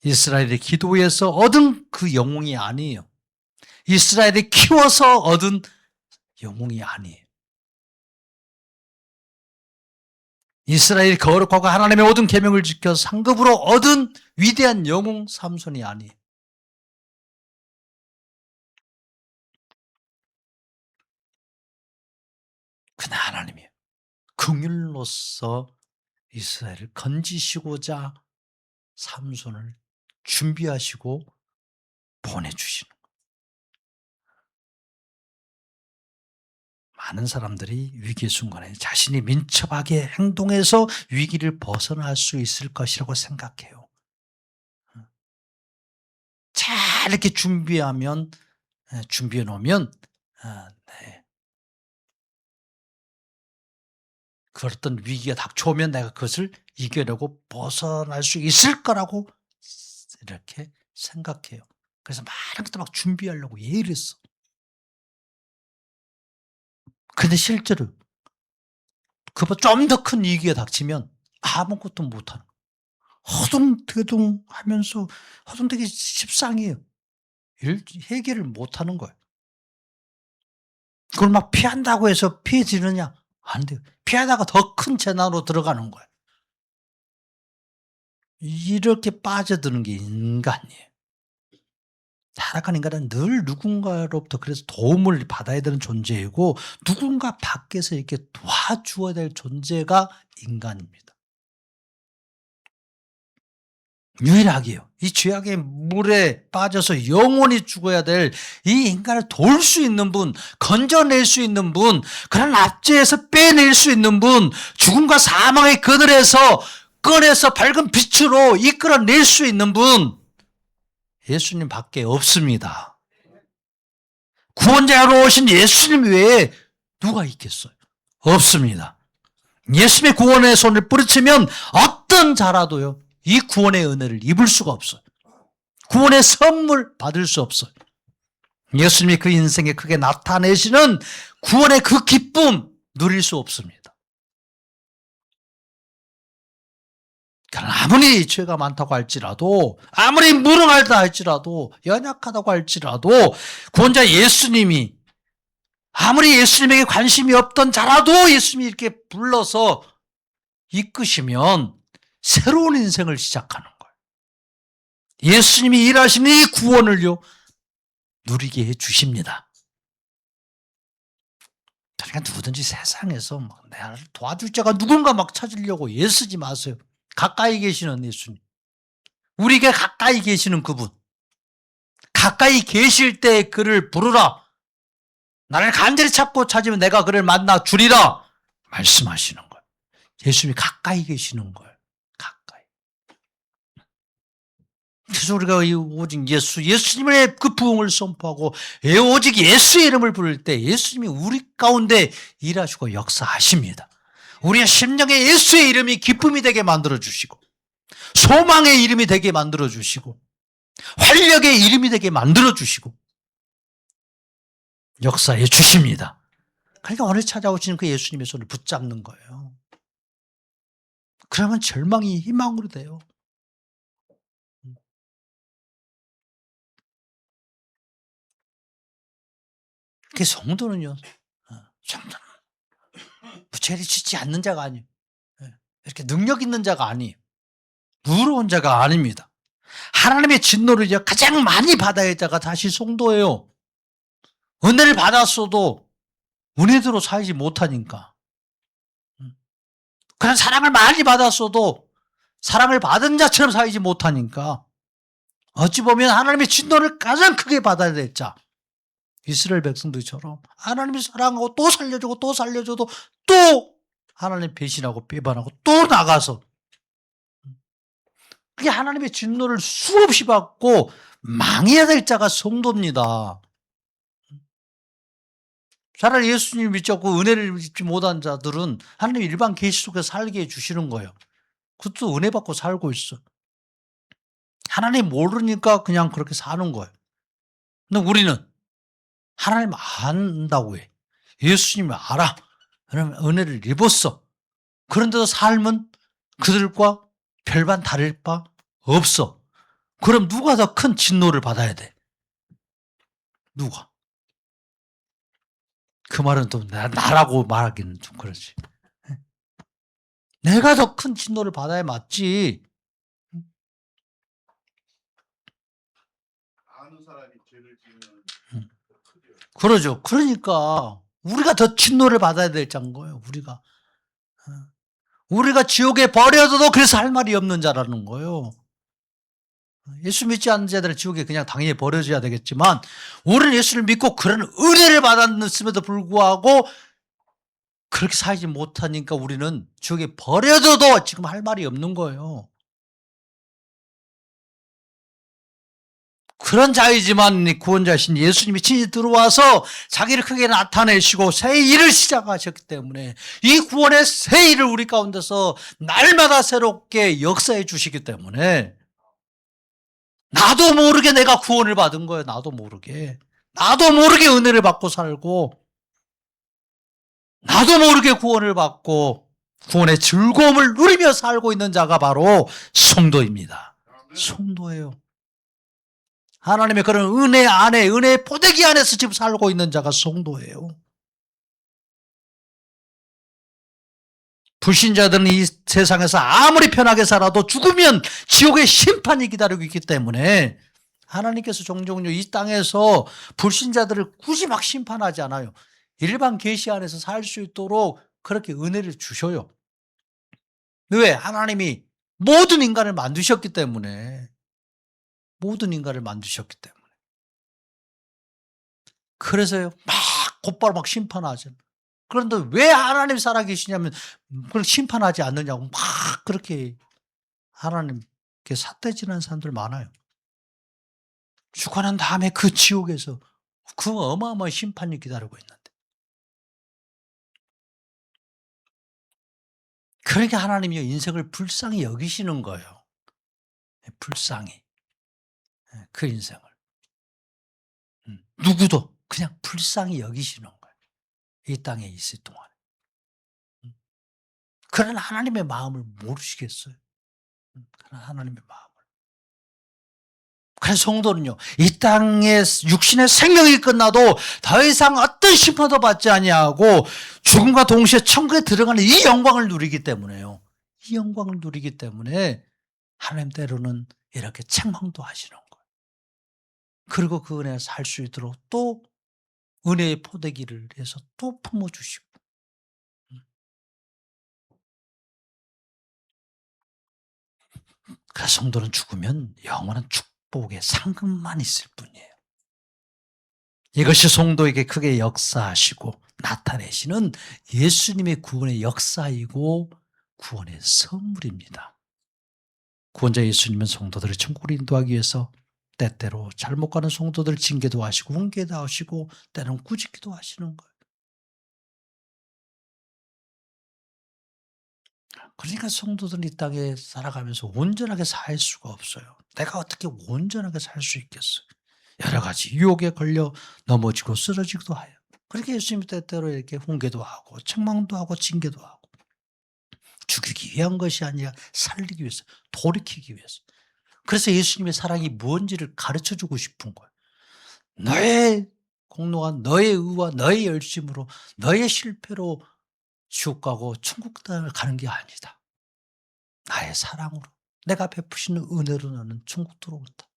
[SPEAKER 1] 이스라엘의 기도에서 얻은 그 영웅이 아니에요. 이스라엘이 키워서 얻은 영웅이 아니에요. 이스라엘이 거룩하고 하나님의 모든 계명을 지켜 상급으로 얻은 위대한 영웅 삼손이 아니에요. 그냥 하나님이에요. 긍휼로서 이스라엘을 건지시고자 삼손을 준비하시고 보내주시는 거예요. 많은 사람들이 위기의 순간에 자신이 민첩하게 행동해서 위기를 벗어날 수 있을 것이라고 생각해요. 잘 이렇게 준비해 놓으면 그 어떤 위기가 닥쳐오면 내가 그것을 이겨내고 벗어날 수 있을 거라고 이렇게 생각해요. 그래서 많은 것도 막 준비하려고 예의했어. 근데 실제로 그보다 좀 더 큰 위기가 닥치면 아무것도 못하는 거예요. 허둥대둥 하면서 허둥대기 십상이에요. 해결을 못하는 거예요. 그걸 막 피한다고 해서 피해지느냐? 안 돼요. 피하다가 더 큰 재난으로 들어가는 거예요. 이렇게 빠져드는 게 인간이에요. 타락한 인간은 늘 누군가로부터 그래서 도움을 받아야 되는 존재이고 누군가 밖에서 이렇게 도와주어야 될 존재가 인간입니다. 유일하게요. 이 죄악의 물에 빠져서 영원히 죽어야 될 이 인간을 도울 수 있는 분, 건져낼 수 있는 분, 그런 압제에서 빼낼 수 있는 분, 죽음과 사망의 그늘에서 꺼내서 밝은 빛으로 이끌어낼 수 있는 분, 예수님 밖에 없습니다. 구원자로 오신 예수님 외에 누가 있겠어요? 없습니다. 예수님의 구원의 손을 뿌리치면 어떤 자라도요, 이 구원의 은혜를 입을 수가 없어요. 구원의 선물 받을 수 없어요. 예수님이 그 인생에 크게 나타내시는 구원의 그 기쁨 누릴 수 없습니다. 아무리 죄가 많다고 할지라도, 아무리 무능하다 할지라도, 연약하다고 할지라도, 구원자 예수님이 아무리 예수님에게 관심이 없던 자라도 예수님이 이렇게 불러서 이끄시면 새로운 인생을 시작하는 거예요. 예수님이 일하시는 이 구원을요, 누리게 해 주십니다. 그러니까 누구든지 세상에서 나를 도와줄 자가 누군가 막 찾으려고 애쓰지 마세요. 가까이 계시는 예수님, 우리에게 가까이 계시는 그분, 가까이 계실 때 그를 부르라. 나를 간절히 찾고 찾으면 내가 그를 만나 주리라 말씀하시는 거예요. 예수님이 가까이 계시는 거예요. 가까이. 그래서 우리가 오직 예수님의 그 부흥을 선포하고 오직 예수의 이름을 부를 때 예수님이 우리 가운데 일하시고 역사하십니다. 우리의 심령에 예수의 이름이 기쁨이 되게 만들어주시고 소망의 이름이 되게 만들어주시고 활력의 이름이 되게 만들어주시고 역사해 주십니다. 그러니까 오늘 찾아오시는 그 예수님의 손을 붙잡는 거예요. 그러면 절망이 희망으로 돼요. 그 성도는요, 성도는 죄를 짓지 않는 자가 아니에요. 이렇게 능력 있는 자가 아니에요. 부러운 자가 아닙니다. 하나님의 진노를 가장 많이 받아야 할 자가 다시 성도예요. 은혜를 받았어도 은혜대로 살지 못하니까. 그런 사랑을 많이 받았어도 사랑을 받은 자처럼 살지 못하니까 어찌 보면 하나님의 진노를 가장 크게 받아야 될 자. 이스라엘 백성들처럼 하나님이 사랑하고 또 살려주고 또 살려줘도 또 하나님 배신하고 배반하고 또 나가서 그게 하나님의 진노를 수없이 받고 망해야 될 자가 성도입니다. 차라리 예수님을 믿지 않고 은혜를 믿지 못한 자들은 하나님 일반 계시 속에 살게 해주시는 거예요. 그것도 은혜 받고 살고 있어. 하나님 모르니까 그냥 그렇게 사는 거예요. 근데 우리는 하나님 안다고 해. 예수님을 알아. 그러면 은혜를 입었어. 그런데도 삶은 그들과 별반 다를 바 없어. 그럼 누가 더 큰 진노를 받아야 돼? 누가? 그 말은 또 나라고 말하기는 좀 그렇지. 내가 더 큰 진노를 받아야 맞지.
[SPEAKER 2] 아는 사람이 죄를 지으면 크죠.
[SPEAKER 1] 그러죠. 그러니까 우리가 더 진노를 받아야 되는 거예요. 우리가 지옥에 버려져도 그래서 할 말이 없는 자라는 거예요. 예수 믿지 않는 자들은 지옥에 그냥 당연히 버려져야 되겠지만 우리는 예수를 믿고 그런 은혜를 받았음에도 불구하고 그렇게 살지 못하니까 우리는 지옥에 버려져도 지금 할 말이 없는 거예요. 그런 자이지만 구원자신 예수님이 친히 들어와서 자기를 크게 나타내시고 새 일을 시작하셨기 때문에 이 구원의 새 일을 우리 가운데서 날마다 새롭게 역사해 주시기 때문에 나도 모르게 내가 구원을 받은 거예요. 나도 모르게 은혜를 받고 살고 나도 모르게 구원을 받고 구원의 즐거움을 누리며 살고 있는 자가 바로 성도입니다. 성도예요. 하나님의 그런 은혜 안에, 은혜의 포대기 안에서 지금 살고 있는 자가 성도예요. 불신자들은 이 세상에서 아무리 편하게 살아도 죽으면 지옥의 심판이 기다리고 있기 때문에 하나님께서 종종 이 땅에서 불신자들을 굳이 막 심판하지 않아요. 일반 계시 안에서 살 수 있도록 그렇게 은혜를 주셔요. 왜? 하나님이 모든 인간을 만드셨기 때문에. 모든 인간을 만드셨기 때문에. 그래서요, 곧바로 막 심판하죠. 그런데 왜 하나님 살아계시냐면 그걸 심판하지 않느냐고 막 그렇게 하나님께 삿대질하는 사람들 많아요. 죽고 난 다음에 그 지옥에서 그 어마어마한 심판이 기다리고 있는데. 그러니까 하나님이 인생을 불쌍히 여기시는 거예요. 불쌍히. 그 인생을. 누구도 그냥 불쌍히 여기시는 거예요. 이 땅에 있을 동안에. 그런 하나님의 마음을 모르시겠어요? 그런 하나님의 마음을. 그래서 성도는요, 이 땅에 육신의 생명이 끝나도 더 이상 어떤 심판도 받지 아니하고 죽음과 동시에 천국에 들어가는 이 영광을 누리기 때문에요. 이 영광을 누리기 때문에 하나님 때로는 이렇게 책망도 하시는 거예요. 그리고 그 은혜에 살 수 있도록 또 은혜의 포대기를 해서 또 품어주시고. 그래서 성도는 죽으면 영원한 축복의 상급만 있을 뿐이에요. 이것이 성도에게 크게 역사하시고 나타내시는 예수님의 구원의 역사이고 구원의 선물입니다. 구원자 예수님은 성도들을 천국으로 인도하기 위해서 때때로 잘못 가는 성도들 징계도 하시고 훈계도 하시고 때로는 꾸짖기도 하시는 거예요. 그러니까 성도들은 이 땅에 살아가면서 온전하게 살 수가 없어요. 내가 어떻게 온전하게 살 수 있겠어요? 여러 가지 유혹에 걸려 넘어지고 쓰러지기도 해요. 그렇게 예수님이 때때로 이렇게 훈계도 하고 책망도 하고 징계도 하고 죽이기 위한 것이 아니라 살리기 위해서, 돌이키기 위해서. 그래서 예수님의 사랑이 뭔지를 가르쳐주고 싶은 거예요. 너의 공로가 너의 의와 너의 열심으로 너의 실패로 지옥 가고 천국 땅을 가는 게 아니다. 나의 사랑으로 내가 베푸시는 은혜로 너는 천국 들어온다.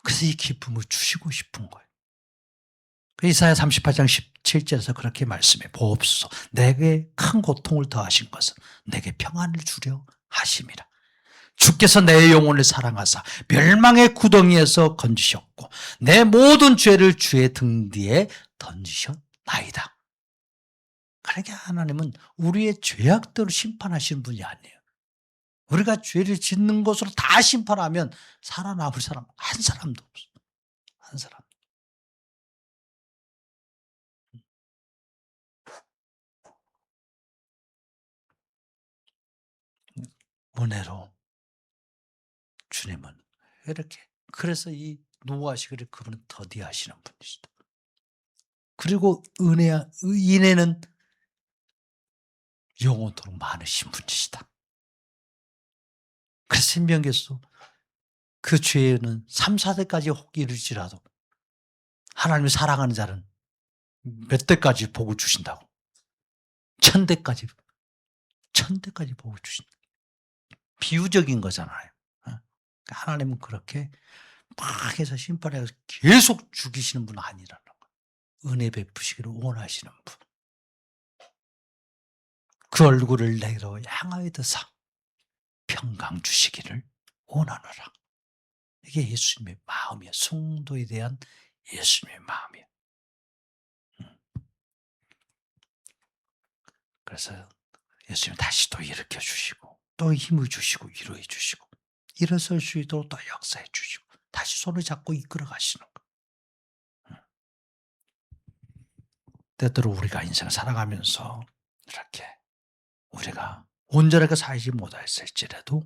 [SPEAKER 1] 그래서 이 기쁨을 주시고 싶은 거예요. 이사야 38장 17절에서 그렇게 말씀해 보옵소서. 내게 큰 고통을 더하신 것은 내게 평안을 주려 하심이라. 주께서 내 영혼을 사랑하사 멸망의 구덩이에서 건지셨고 내 모든 죄를 주의 등 뒤에 던지셨나이다. 그러니까 하나님은 우리의 죄악대로 심판하시는 분이 아니에요. 우리가 죄를 짓는 것으로 다 심판하면 살아남을 사람 한 사람도 없어. 한 사람. 은혜로 주님은 이렇게, 그래서 이 노하시기를 그분은 더디하시는 분이시다. 그리고 인애는 영원토록 많으신 분이시다. 그래서 신명기에서 그 죄는 3, 4대까지 혹 이르지라도 하나님을 사랑하는 자는 몇 대까지 복을 주신다고. 1000대까지 복을 주신다. 비유적인 거잖아요. 그러니까 하나님은 그렇게 막 해서 심판해서 계속 죽이시는 분 아니라는 거예요. 은혜 베푸시기를 원하시는 분. 그 얼굴을 내로 향하여 드사 평강 주시기를 원하노라. 이게 예수님의 마음이에요. 성도에 대한 예수님의 마음이에요. 그래서 예수님 다시 또 일으켜 주시고 또 힘을 주시고 위로해 주시고 일어설 수 있도록 또 역사해 주시고 다시 손을 잡고 이끌어 가시는 거예요. 때때로 우리가 인생을 살아가면서 이렇게 우리가 온전하게 살지 못했을지라도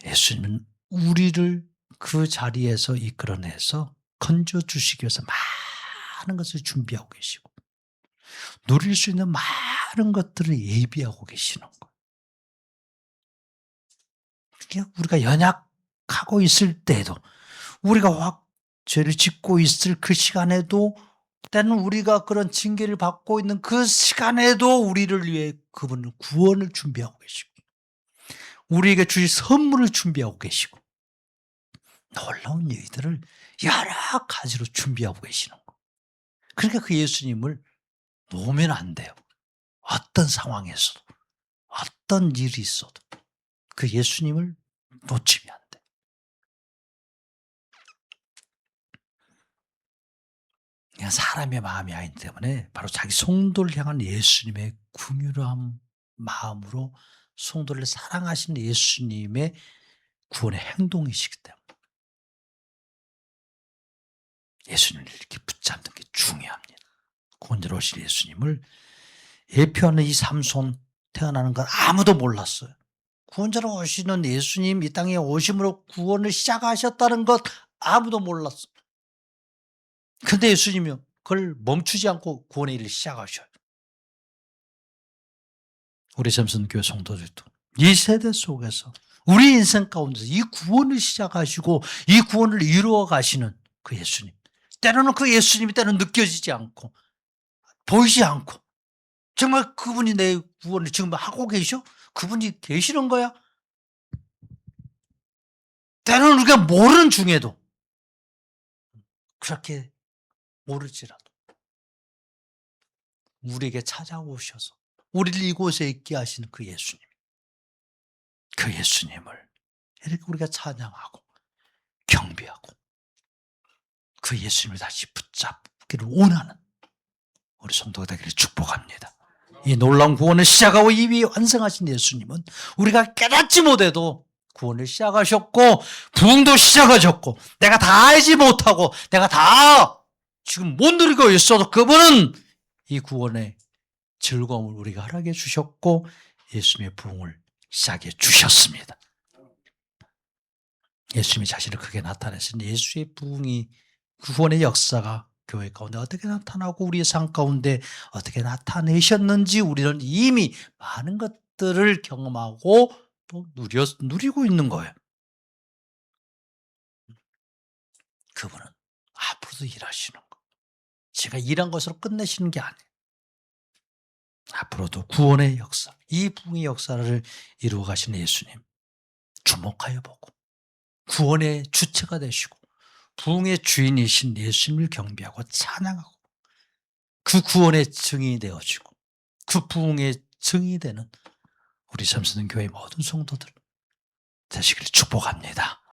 [SPEAKER 1] 예수님은 우리를 그 자리에서 이끌어내서 건져주시기 위해서 많은 것을 준비하고 계시고 누릴 수 있는 많은 것들을 예비하고 계시는 거예요. 그러니까 우리가 연약하고 있을 때에도 우리가 확 죄를 짓고 있을 그 시간에도 때는 우리가 그런 징계를 받고 있는 그 시간에도 우리를 위해 그분은 구원을 준비하고 계시고 우리에게 주실 선물을 준비하고 계시고 놀라운 일들을 여러 가지로 준비하고 계시는 거예요. 그러니까 그 예수님을 놓으면 안 돼요. 어떤 상황에서도 어떤 일이 있어도 그 예수님을 놓치면 안 돼요. 그냥 사람의 마음이 아니기 때문에 바로 자기 성도를 향한 예수님의 긍휼한 마음으로 성도를 사랑하시는 예수님의 구원의 행동이시기 때문에 예수님을 이렇게 붙잡는 게 중요합니다. 구원자로 오실 예수님을 예표하는 이 삼손 태어나는 건 아무도 몰랐어요. 구원자로 오시는 예수님 이 땅에 오심으로 구원을 시작하셨다는 것 아무도 몰랐어요. 근데 예수님이 그걸 멈추지 않고 구원의 일을 시작하셔요. 우리 점선교회 성도들도 이 세대 속에서 우리 인생 가운데서 이 구원을 시작하시고 이 구원을 이루어 가시는 그 예수님, 때로는 그 예수님이 때로는 느껴지지 않고 보이지 않고 정말 그분이 내 구원을 지금 하고 계셔? 그분이 계시는 거야? 때로는 우리가 모르는 중에도 그렇게 모르지라도 우리에게 찾아오셔서 우리를 이곳에 있게 하시는 그 예수님, 그 예수님을 이렇게 우리가 찬양하고 경배하고 그 예수님을 다시 붙잡기를 원하는 우리 성도가 되기를 축복합니다. 이 놀라운 구원을 시작하고 이미 완성하신 예수님은 우리가 깨닫지 못해도 구원을 시작하셨고 부흥도 시작하셨고 내가 다 알지 못하고 내가 다 지금 못 누리고 있어도 그분은 이 구원의 즐거움을 우리가 허락해 주셨고 예수님의 부흥을 시작해 주셨습니다. 예수님이 자신을 크게 나타내신 예수의 부흥이 구원의 역사가 교회 가운데 어떻게 나타나고 우리의 삶 가운데 어떻게 나타내셨는지 우리는 이미 많은 것들을 경험하고 또 누리고 있는 거예요. 그분은 앞으로도 일하시는 거. 제가 일한 것으로 끝내시는 게 아니에요. 앞으로도 구원의 역사, 이 부흥의 역사를 이루어 가시는 예수님 주목하여 보고 구원의 주체가 되시고 부흥의 주인이신 예수님을 경배하고 찬양하고 그 구원의 증인이 되어지고 그 부흥의 증인이 되는 우리 점수는 교회 모든 성도들 되시기를 축복합니다.